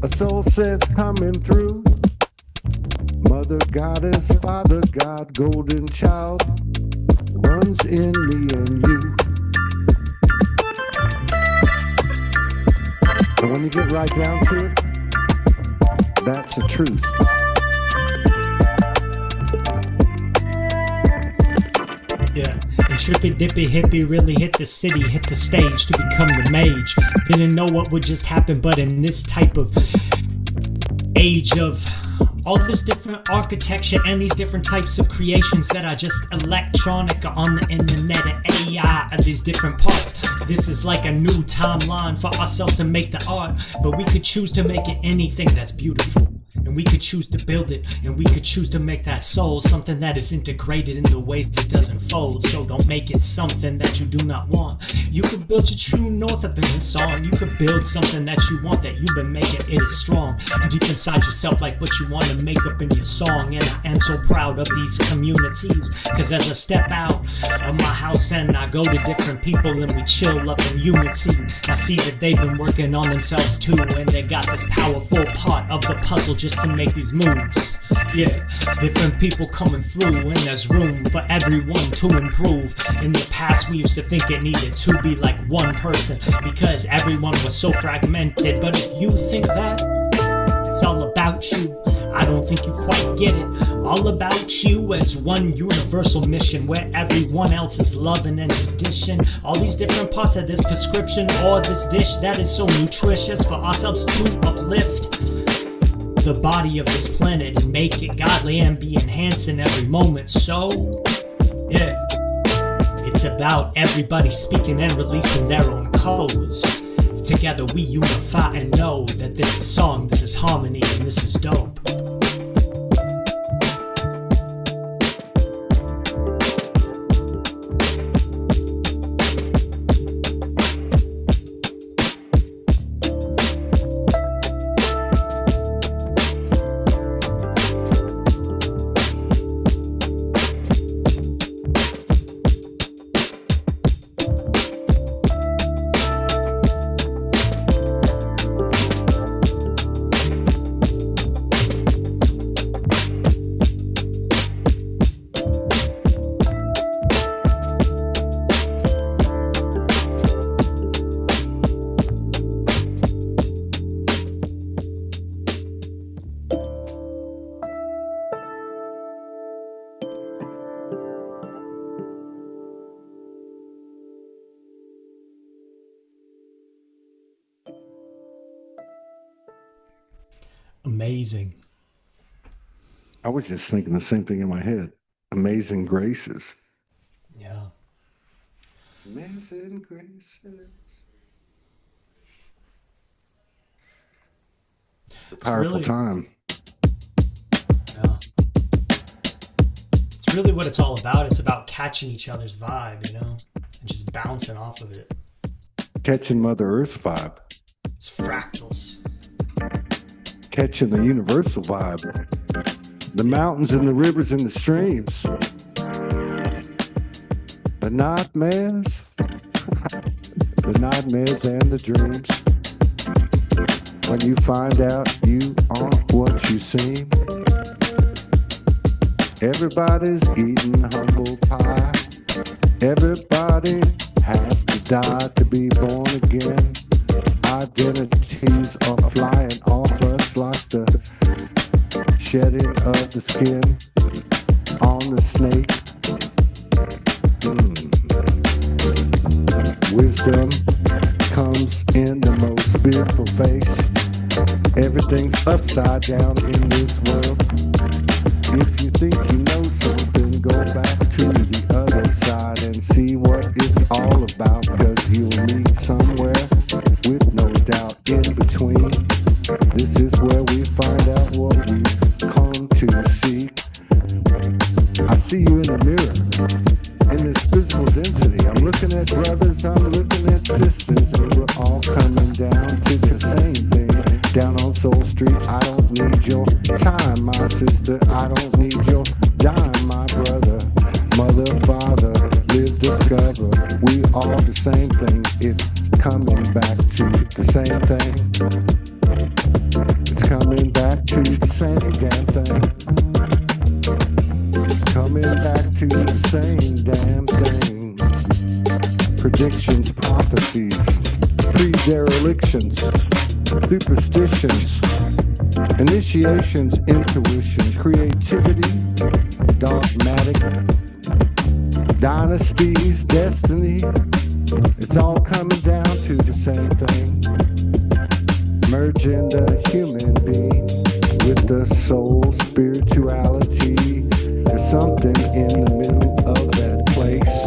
Speaker 3: a soul sense coming through. Mother goddess, father god, golden child runs in me and you. And when you get right down to it, that's the truth.
Speaker 1: Yeah, and trippy dippy hippie really hit the city, hit the stage to become the mage. Didn't know what would just happen, but in this type of age of all this different architecture and these different types of creations that are just electronic on the internet and AI of these different parts. This is like a new timeline for ourselves to make the art, but we could choose to make it anything that's beautiful. And we could choose to build it, and we could choose to make that soul something that is integrated in the ways it doesn't fold. So don't make it something that you do not want. You could build your true north up in a song. You could build something that you want, that you've been making. It is strong deep inside yourself, like what you want to make up in your song. And I am so proud of these communities, cause as I step out of my house and I go to different people and we chill up in unity, I see that they've been working on themselves too, and they got this powerful part of the puzzle just to make these moves. Yeah, different people coming through, and there's room for everyone to improve. In the past we used to think it needed to be like one person because everyone was so fragmented. But if you think that it's all about you, I don't think you quite get it. All about you as one universal mission where everyone else is loving and just dishing all these different parts of this prescription or this dish that is so nutritious for ourselves to uplift the body of this planet and make it godly and be enhancing every moment. So, yeah, it's about everybody speaking and releasing their own codes. Together we unify and know that this is song, this is harmony, and this is dope. Amazing.
Speaker 3: I was just thinking the same thing in my head. Amazing graces.
Speaker 1: Yeah.
Speaker 3: Amazing graces. It's a powerful time.
Speaker 1: Yeah. It's really what it's all about. It's about catching each other's vibe, you know, and just bouncing off of it.
Speaker 3: Catching Mother Earth's vibe.
Speaker 1: It's fractals.
Speaker 3: Catching the universal vibe. The mountains and the rivers and the streams. The nightmares. The nightmares and the dreams. When you find out you aren't what you seem. Everybody's eating humble pie. Everybody has to die to be born again. Identities are flying off us like the shedding of the skin on the snake. Wisdom comes in the most fearful face. Everything's upside down in this world. If you think you know something, go back to the other side and see what it's all about, cause you'll meet somewhere with no doubt in between. This is where we find out what we've come to seek. I see you in the mirror, in this physical density. I'm looking at brothers, I'm looking at sisters, and we're all coming down to the same thing. Down on Soul Street, I don't need your time, my sister. I don't need your dime, my brother. Mother, father, live, discover. We are the same thing. It's coming back to the same thing. It's coming back to the same damn thing. going back to the same damn thing. Predictions, prophecies, pre-derelictions, superstitions, initiations, intuition, creativity, dogmatic, dynasties, destiny. It's all coming down to the same thing. Merging the human being with the soul, spirituality. There's something in the middle of that place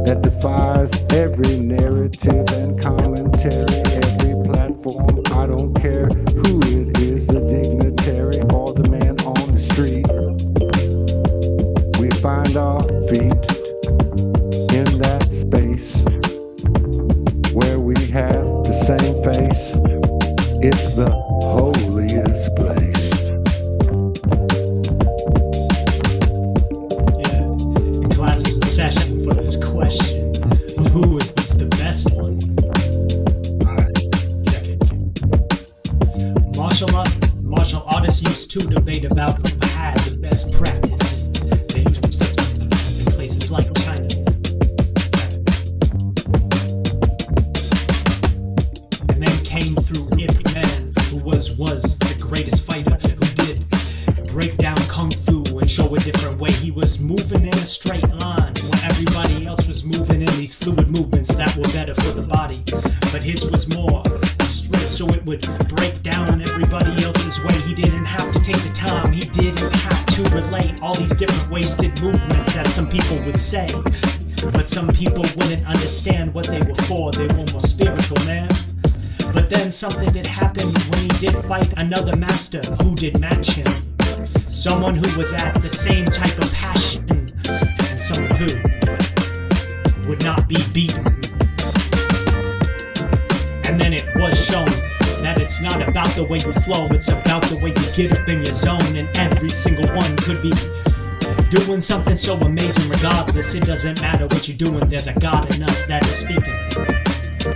Speaker 3: that defies every narrative and commentary, every platform. I don't care who it is, the dignitary or the man on the street. We find our feet in that space where we have the same face. It's the holiest place.
Speaker 1: Yeah, the class is in session for this question of who is the best one. Alright, check it. Martial artists used to debate about who had the best practice. They used to in places like China. And then came through Ip Man, who was the greatest fighter, who did break down kung fu and show a different way. He was moving in a straight line when everybody else was moving in these fluid movements that were better for the body. But his was more straight, so it would break down everybody else's way. He didn't have to take the time, he didn't have to relate all these different wasted movements, as some people would say. But some people wouldn't understand what they were for. They were more spiritual, man. But then something did happen when he did fight another master who did match him. Someone who was at the same type of passion, and someone who would not be beaten. And then it was shown that it's not about the way you flow, it's about the way you get up in your zone. And every single one could be doing something so amazing regardless. It doesn't matter what you're doing, there's a God in us that is speaking.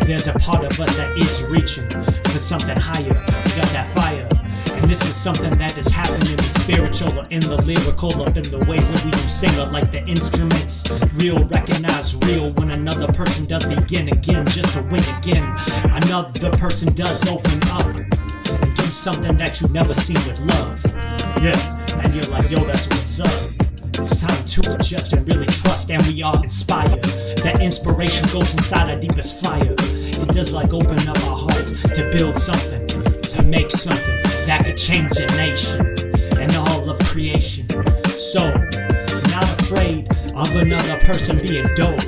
Speaker 1: There's a part of us that is reaching for something higher. We got that fire. And this is something that is happening in the spiritual or in the lyrical, up in the ways that we do sing, or like the instruments. Real, recognize real when another person does begin again, just to win again. Another person does open up and do something that you never seen with love. Yeah, and you're like, yo, that's what's up. It's time to adjust and really trust, and we are inspired. That inspiration goes inside our deepest fire. It does like open up our hearts to build something, to make something that could change a nation and all of creation. So, not afraid of another person being dope.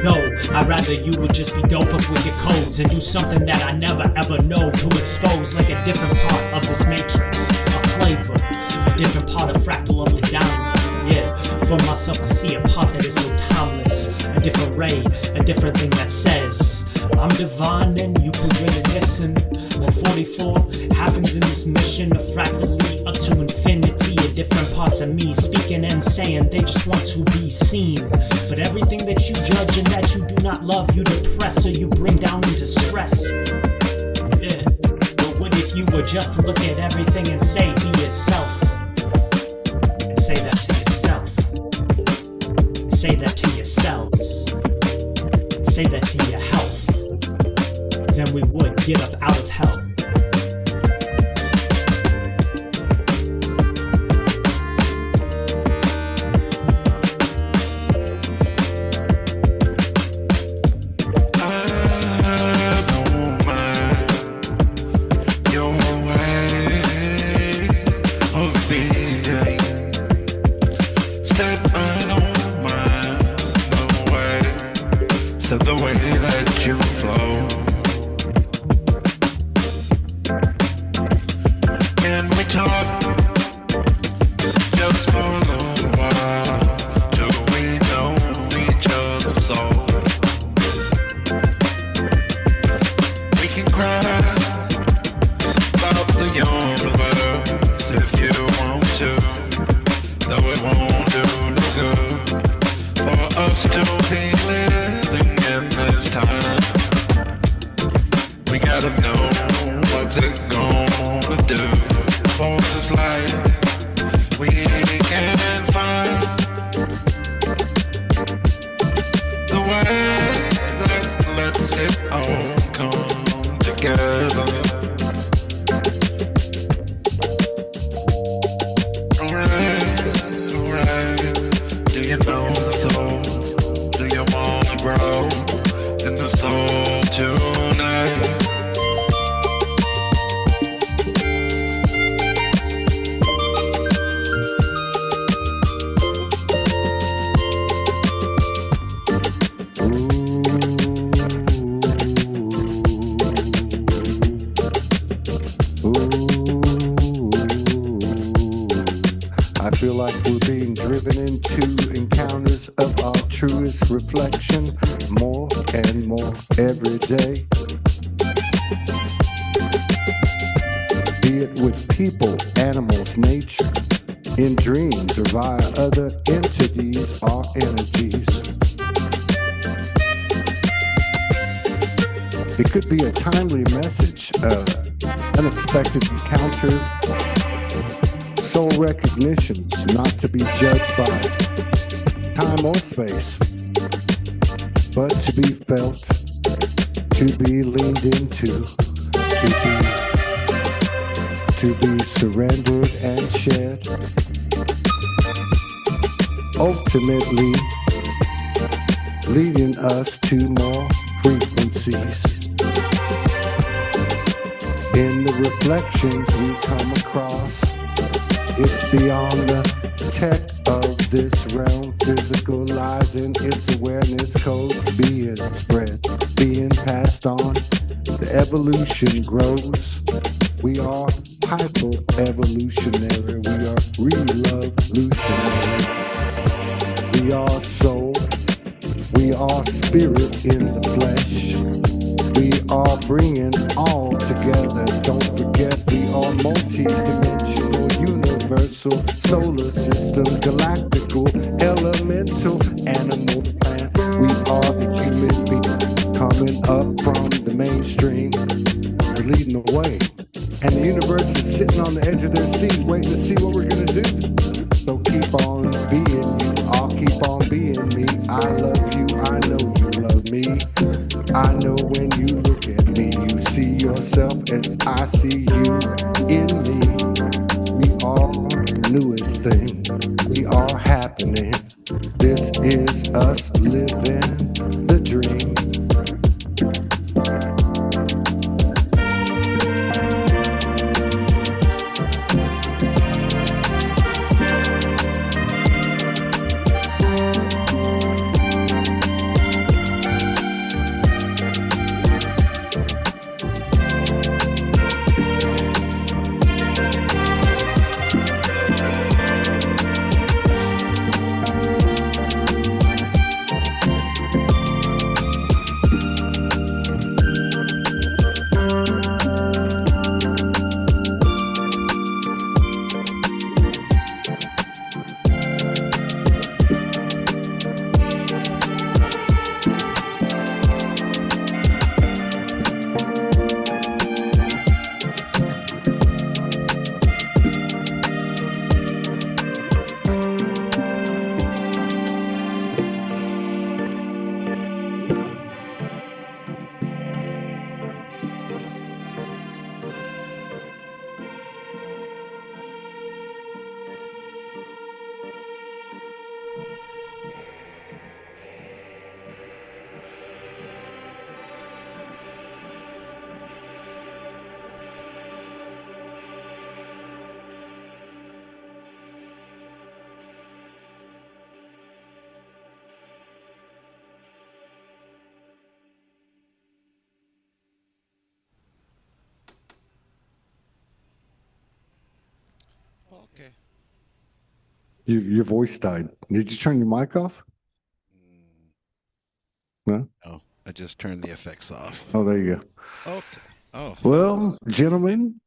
Speaker 1: No, I'd rather you would just be dope up with your codes and do something that I never ever know to expose, like a different part of this matrix, a flavor, a different part of fractal of the diamond. Yeah, for myself to see a part that is so timeless, a different ray, a different thing that says I'm divine and you can really listen. Well, 44 happens in this mission of fractally up to infinity, a different parts of me speaking and saying they just want to be seen. But everything that you judge and that you do not love, you depress or you bring down into stress. Yeah, but what if you were just to look at everything and say be yourself? Say that to yourself. Say that to yourselves. Say that to your health. Then we would get up out of hell.
Speaker 2: So the way that you flow, can we talk just for a little while till we know each other's soul? We can cry about the universe if you want to, though it won't do no good for us to be living in this time. We gotta know what's it gonna do for this life we can find.
Speaker 3: I feel like we're being driven into encounters of our truest reflection more and more every day. Be it with people, animals, nature, in dreams, or via other entities or energies. It could be a timely message, unexpected encounter, soul recognitions, not to be judged by time or space, but to be felt, to be leaned into, to be surrendered and shared. Ultimately, leading us to more frequencies. In the reflections we come across, it's beyond the tech of this realm, physicalizing its awareness code, being spread, being passed on. The evolution grows. We are hyper-evolutionary. We are re-love-lutionary. We are soul. We are spirit in the flesh. We are bringing all together. Don't forget we are multi-dimensional, universal, solar system, galactical, elemental, animal, plant. We are the human being coming up from the mainstream. We're leading the way. And the universe is sitting on the edge of their seat, waiting to see what we're gonna do. So keep on being you, I'll keep on being me. I love you, I know you love me. I know when you look at me, you see yourself as I see you in me. We are the newest thing, we are happening. This is us living the dream.
Speaker 2: Okay.
Speaker 3: Your voice died. Did you turn your mic off? No?
Speaker 2: Oh, I just turned the effects off.
Speaker 3: Oh, there you go.
Speaker 2: Okay. Oh.
Speaker 3: Well, gentlemen,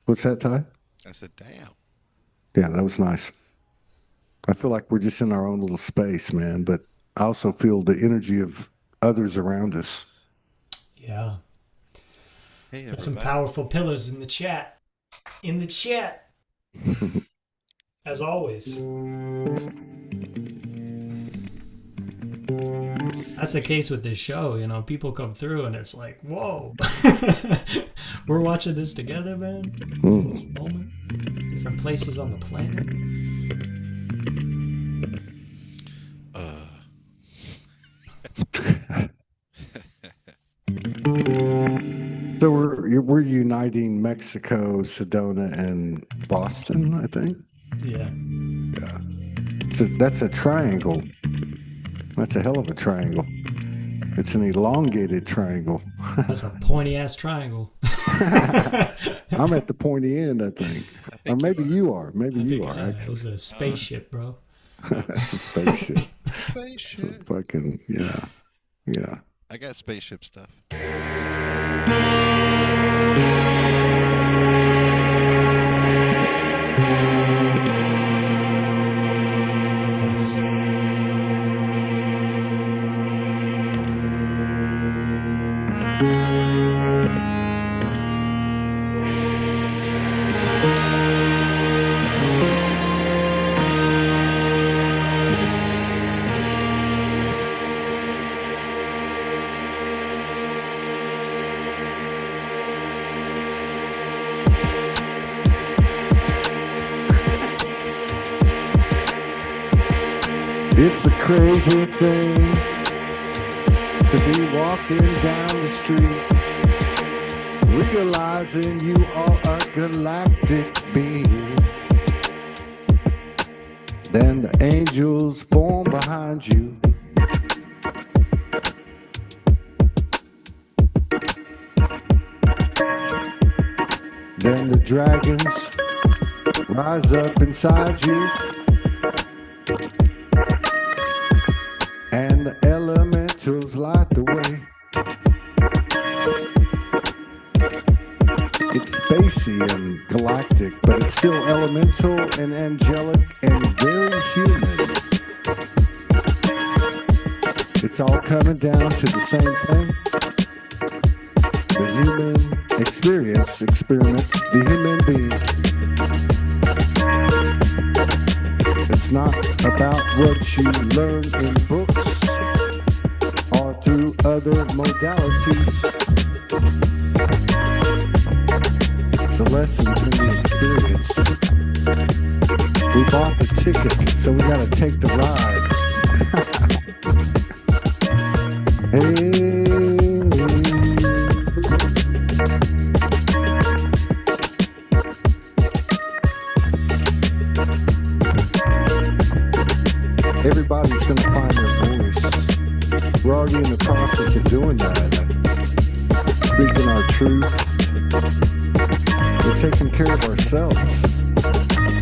Speaker 3: what's that, Ty?
Speaker 2: I said, damn.
Speaker 3: Yeah, that was nice. I feel like we're just in our own little space, man, but I also feel the energy of others around us.
Speaker 1: Yeah.
Speaker 2: Hey,
Speaker 1: There's some powerful pillars in the chat. In the chat. As always. That's the case with this show, you know, people come through and it's like, whoa. We're watching this together, man. This moment. Different places on the planet.
Speaker 3: So we're uniting Mexico, Sedona, and Boston, I think.
Speaker 1: Yeah.
Speaker 3: Yeah. That's a triangle. That's a hell of a triangle. It's an elongated triangle.
Speaker 1: That's a pointy ass triangle.
Speaker 3: I'm at the pointy end, I think. Or maybe you are. Maybe you are, actually.
Speaker 1: It's a spaceship, bro.
Speaker 3: That's a spaceship.
Speaker 4: Spaceship.
Speaker 3: It's a fucking, yeah. Yeah.
Speaker 4: I got spaceship stuff.
Speaker 1: Yes.
Speaker 3: It's a crazy thing to be walking down the street, realizing you are a galactic being. Then the angels form behind you. Then the dragons rise up inside you. And the elementals light the way. It's spacey and galactic, but it's still elemental and angelic and very human. It's all coming down to the same thing. The human experience, experiment, the human being. It's not about what you learn in books or through other modalities. The lessons in the experience. We bought the ticket, so we gotta take the ride. Hey. Everybody's going to find their voice. We're already in the process of doing that. Speaking our truth. We're taking care of ourselves.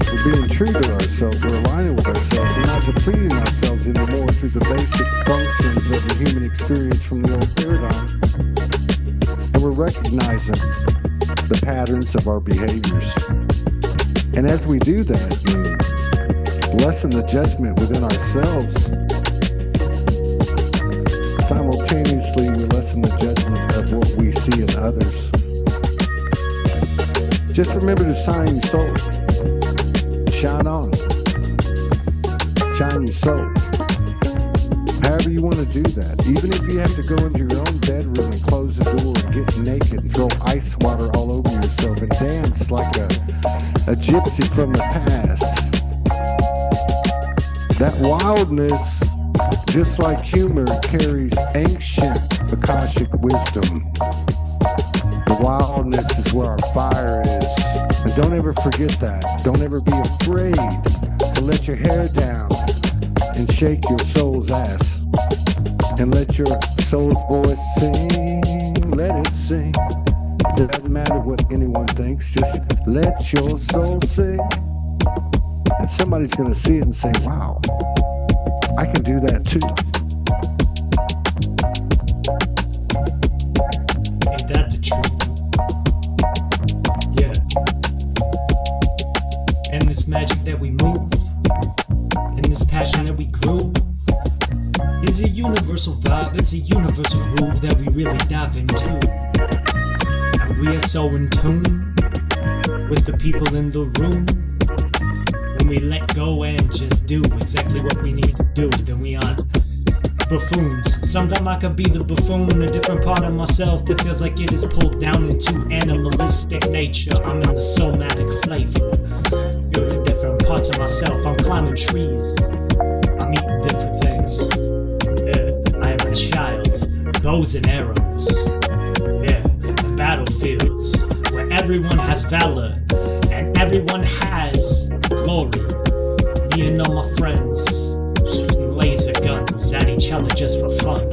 Speaker 3: We're being true to ourselves. We're aligning with ourselves. We're not depleting ourselves anymore through the basic functions of the human experience from the old paradigm. And we're recognizing the patterns of our behaviors. And as we do that, lessen the judgment within ourselves. Simultaneously, we lessen the judgment of what we see in others. Just remember to shine your soul. Shine on. Shine your soul. However you want to do that. Even if you have to go into your own bedroom and close the door and get naked and throw ice water all over yourself and dance like a gypsy from the past. That wildness, just like humor, carries ancient Akashic wisdom. The wildness is where our fire is. And don't ever forget that. Don't ever be afraid to let your hair down and shake your soul's ass. And let your soul's voice sing. Let it sing. It doesn't matter what anyone thinks. Just let your soul sing. And somebody's going to see it and say, wow, I can do that too.
Speaker 1: Ain't that the truth? Yeah. And this magic that we move, and this passion that we groove, is a universal vibe, it's a universal groove that we really dive into. And we are so in tune with the people in the room. When we let go and just do exactly what we need to do, then we aren't buffoons. Sometimes I could be the buffoon, a different part of myself that feels like it is pulled down into animalistic nature. I'm in the somatic flavor, feeling different parts of myself. I'm climbing trees, I'm eating different things. Yeah, I am a child, bows and arrows. Yeah, the battlefields where everyone has valor and everyone has glory. Me and all my friends shooting laser guns at each other just for fun.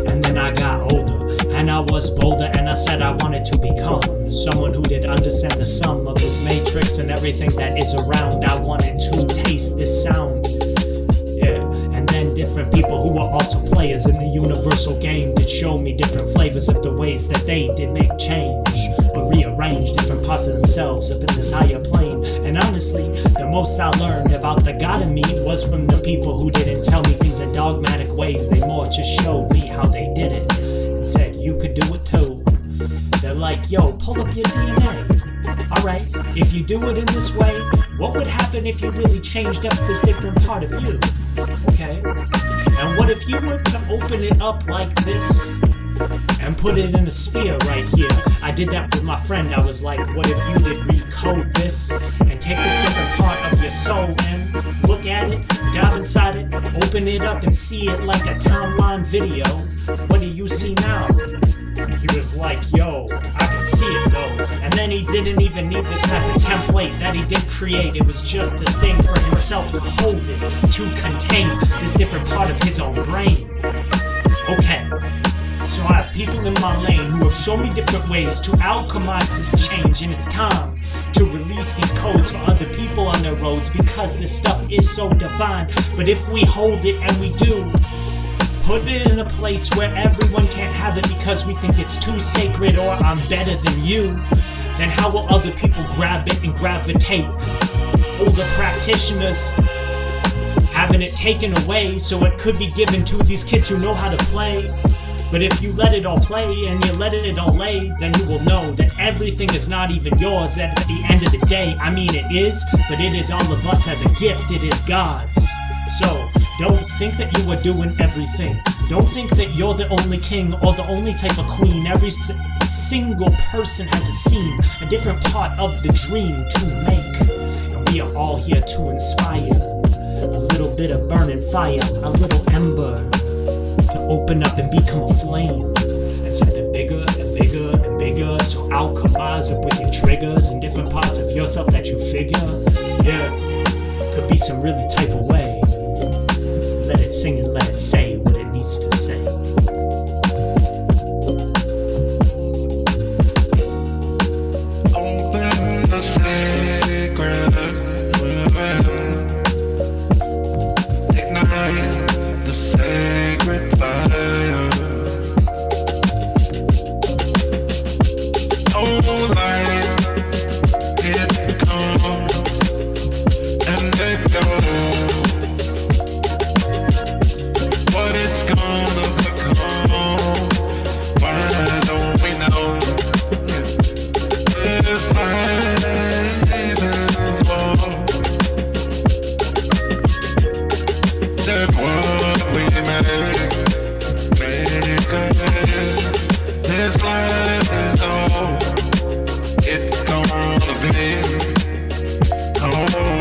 Speaker 1: And then I got older, and I was bolder, and I said I wanted to become someone who did understand the sum of this matrix and everything that is around. I wanted to taste this sound. Yeah, and then different people who were also players in the universal game did show me different flavors of the ways that they did make change or rearrange different parts of themselves up in this higher plane. And honestly, the most I learned about the God in me was from the people who didn't tell me things in dogmatic ways. They more just showed me how they did it and said you could do it too. They're like, yo, pull up your DNA. Alright, if you do it in this way, what would happen if you really changed up this different part of you? Okay, and what if you were to open it up like this and put it in a sphere right here? I did that with my friend. I was like, what if you did recode this and take this different part of your soul and look at it, dive inside it, open it up and see it like a timeline video? What do you see now? He was like, yo, I can see it though. And then he didn't even need this type of template that he did create. It was just a thing for himself to hold it, to contain this different part of his own brain. Okay, so I have people in my lane who have shown me different ways to alchemize this change, and it's time to release these codes for other people on their roads, because this stuff is so divine. But if we hold it, and we do, put it in a place where everyone can't have it because we think it's too sacred or I'm better than you, then how will other people grab it and gravitate? Older practitioners having it taken away so it could be given to these kids who know how to play. But if you let it all play and you let it all lay, then you will know that everything is not even yours. That at the end of the day, I mean it is, but it is all of us as a gift. It is God's. So don't think that you are doing everything. Don't think that you're the only king or the only type of queen. Every single person has a scene, a different part of the dream to make. And we are all here to inspire. A little bit of burning fire, a little ember to open up and become a flame. And something bigger and bigger and bigger. So alchemize it with your triggers and different parts of yourself that you figure. Yeah, could be some really type of way. Let it sing and let it say what it needs to say.
Speaker 2: Open the sacred ribbon. Ignite the sacred fire. Oh, light, it comes and it goes. What it's gonna become, why don't we know? This life is war. Said what we make of it. This life is all it's gonna be. Alright.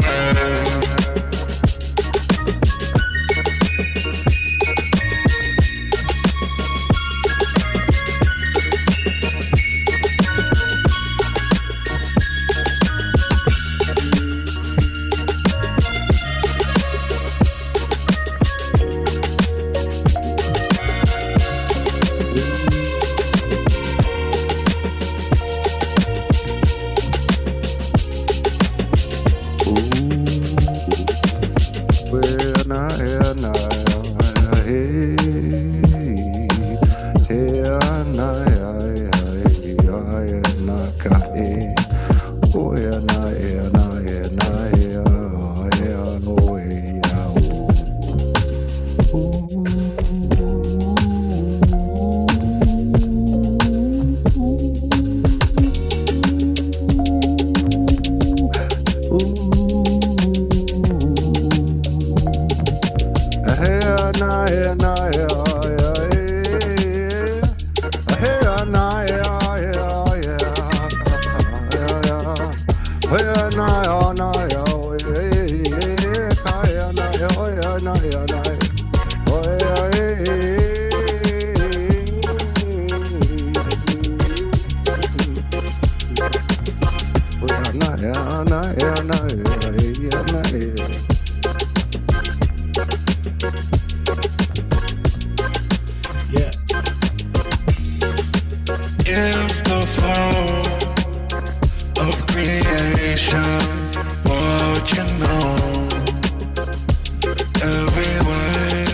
Speaker 2: creation, what you know. Every way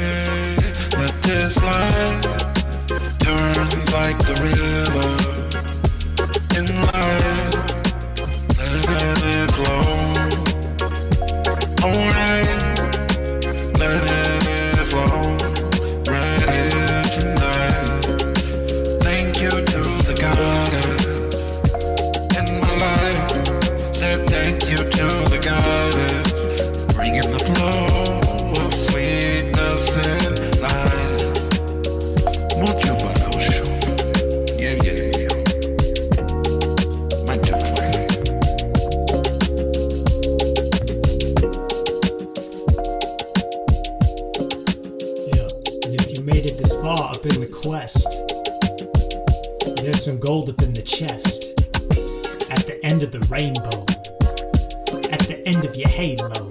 Speaker 2: that this light turns like the river in life, let it flow. Alright, let it flow right here tonight. Thank you to the goddess in my life. Said thank you to the goddess, bringing the flow of sweetness and light. Mucho para ocho. Yeah, yeah, yeah. My two way.
Speaker 1: Yeah, and if you made it this far up in the quest, there's some gold up in the chest. At the end of the rainbow, at the end of your halo,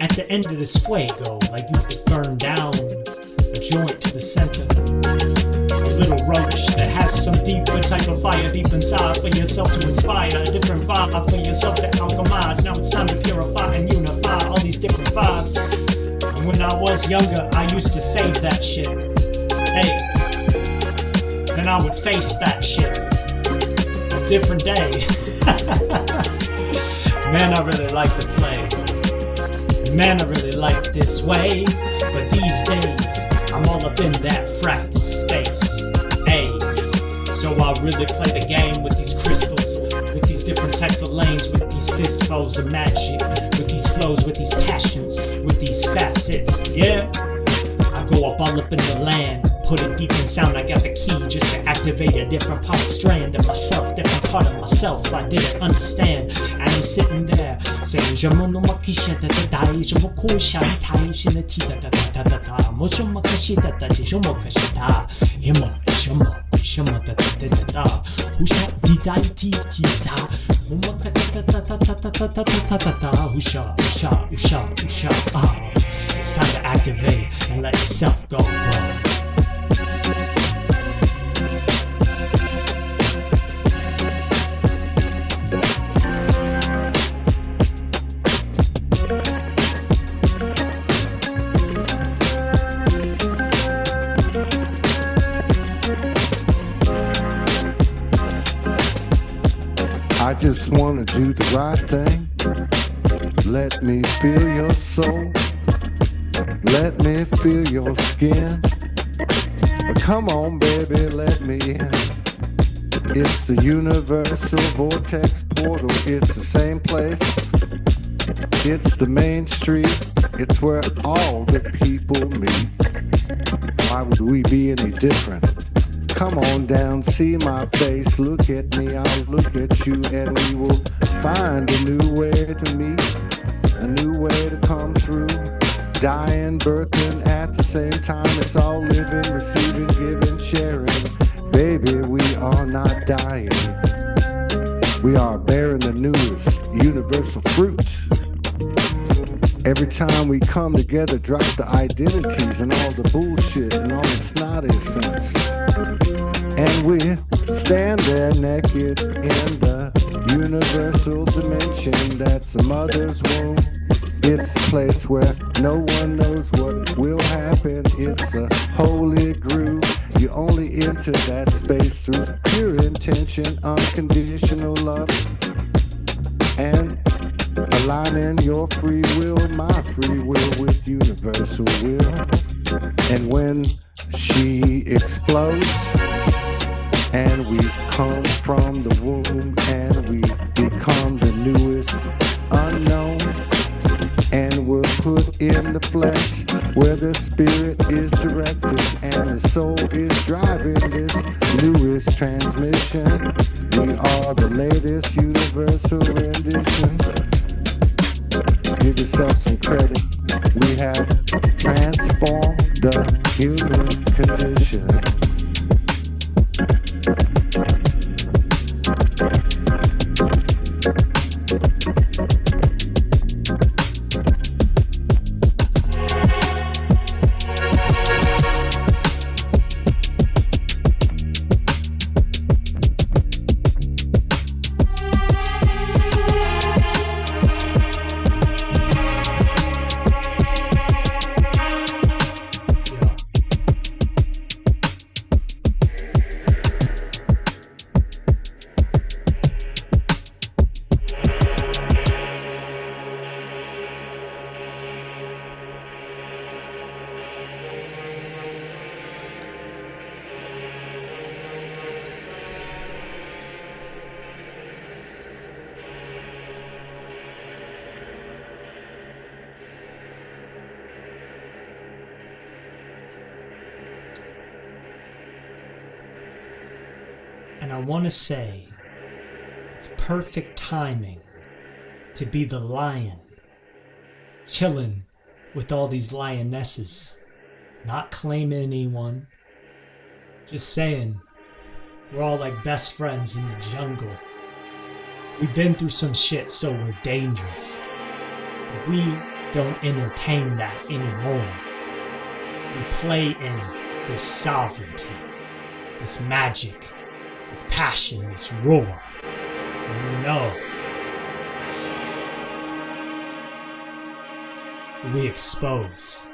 Speaker 1: at the end of this fuego, like you just burned down a joint to the center. A little roach that has some deeper type of fire deep inside for yourself to inspire a different vibe for yourself to alchemize. Now it's time to purify and unify all these different vibes. And when I was younger, I used to save that shit. Hey, then I would face that shit. A different day. Man, I really like to play. Man, I really like this wave. But these days, I'm all up in that fractal space. Hey, so I really play the game with these crystals, with these different types of lanes, with these fistfuls of magic, with these flows, with these passions, with these facets. Yeah, I go up all up in the land, put it deep in sound. I got the key just to activate a different part strand of myself, different part of myself I didn't understand. And I'm sitting there saying, je m'en makisha da da da, je m'en kusha tai shina ti da da da da da, mo je makashi da da, je m'en kashi da, himo shama da da da da, husha di dai ti ti ta, humaka da da da da da da da da da da, husha. Ah, it's time to activate and let yourself go.
Speaker 3: I just wanna do the right thing. Let me feel your soul. Let me feel your skin. Come on, baby, let me in. It's the universal vortex portal. It's the same place. It's the main street. It's where all the people meet. Why would we be any different? Come on down, see my face, look at me, I'll look at you, and we will find a new way to meet, a new way to come through. Dying, birthing at the same time, it's all living, receiving, giving, sharing. Baby, we are not dying. We are bearing the newest universal fruit. Every time we come together, drop the identities and all the bullshit and all the snotty sense. And we stand there naked in the universal dimension that's a mother's womb. It's a place where no one knows what will happen. It's a holy groove. You only enter that space through pure intention, unconditional love, and aligning your free will, my free will, with universal will. And when she explodes and we come from the womb and we become the newest unknown, and we're put in the flesh where the spirit is directed and the soul is driving this newest transmission. We are the latest universal rendition. Give yourself some credit. We have transformed the human condition.
Speaker 1: And I want to say it's perfect timing to be the lion, chilling with all these lionesses, not claiming anyone, just saying we're all like best friends in the jungle. We've been through some shit, so we're dangerous. But we don't entertain that anymore. We play in this sovereignty, this magic, this passion, this roar. And we know we expose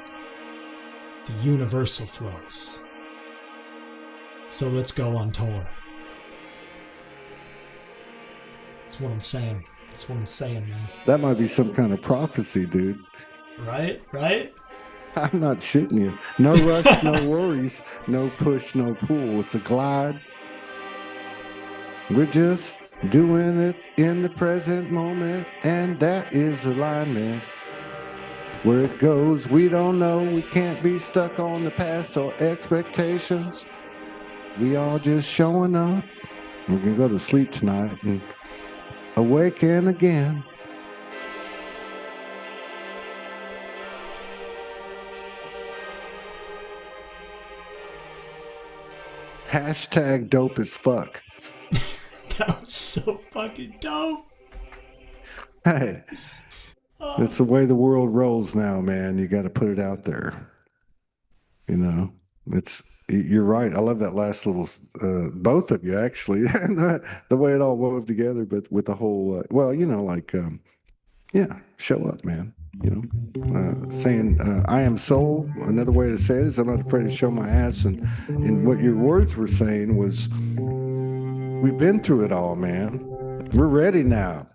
Speaker 1: the universal flows. So let's go on tour. That's what I'm saying. That's what I'm saying, man.
Speaker 3: That might be some kind of prophecy, dude.
Speaker 1: Right? Right?
Speaker 3: I'm not shitting you. No rush, no worries, no push, no pull. It's a glide. We're just doing it in the present moment, and that is alignment. Where it goes, we don't know. We can't be stuck on the past or expectations. We all just showing up. We're gonna go to sleep tonight and awaken again. Hashtag dope as fuck.
Speaker 1: That was so fucking dope.
Speaker 3: Hey, that's the way the world rolls now, man. You got to put it out there. You know, you're right. I love that last little, both of you actually, the way it all wove together, but with the whole, well, you know, like, yeah, show up, man. You know, saying, I am soul. Another way to say it is I'm not afraid to show my ass. And what your words were saying was, we've been through it all, man. We're ready now.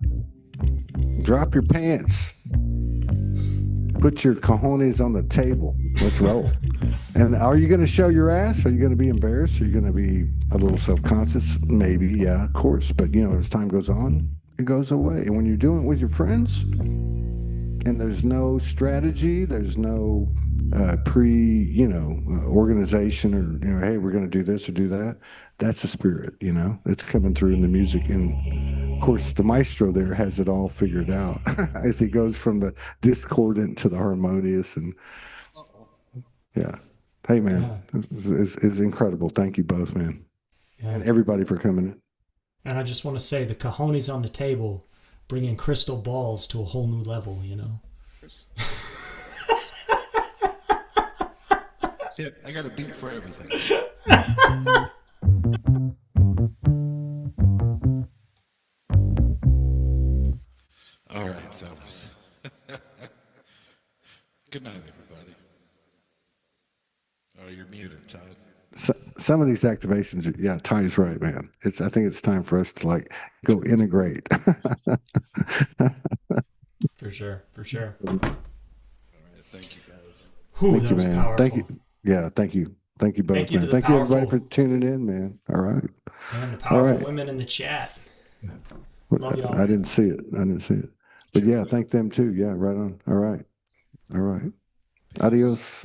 Speaker 3: Drop your pants. Put your cojones on the table. Let's roll. And are you going to show your ass? Are you going to be embarrassed? Are you going to be a little self-conscious? Maybe, yeah, of course. But, you know, as time goes on, it goes away. And when you're doing it with your friends, and there's no strategy, there's no organization or, you know, hey, we're going to do this or do that. That's the spirit, you know, it's coming through in the music. And of course, the maestro there has it all figured out as he goes from the discordant to the harmonious. And yeah. Hey, man, it's incredible. Thank you both, man. Yeah. And everybody for coming in.
Speaker 1: And I just want to say the cojones on the table, bringing crystal balls to a whole new level, you know?
Speaker 4: That's it. I got a beat for everything. All right, fellas. Good night, everybody. Oh, you're muted, Todd.
Speaker 3: So, some of these activations, yeah, Ty's right, man. I think it's time for us to like go integrate.
Speaker 1: For sure.
Speaker 4: All right, thank you, guys.
Speaker 1: Thank you, man. Powerful.
Speaker 3: Thank you. Yeah, thank you. Thank you both, man. Thank you, everybody, for tuning in, man. All right.
Speaker 1: And the powerful women in the chat. Love y'all.
Speaker 3: I didn't see it. But yeah, thank them too. Yeah, right on. All right. Adios.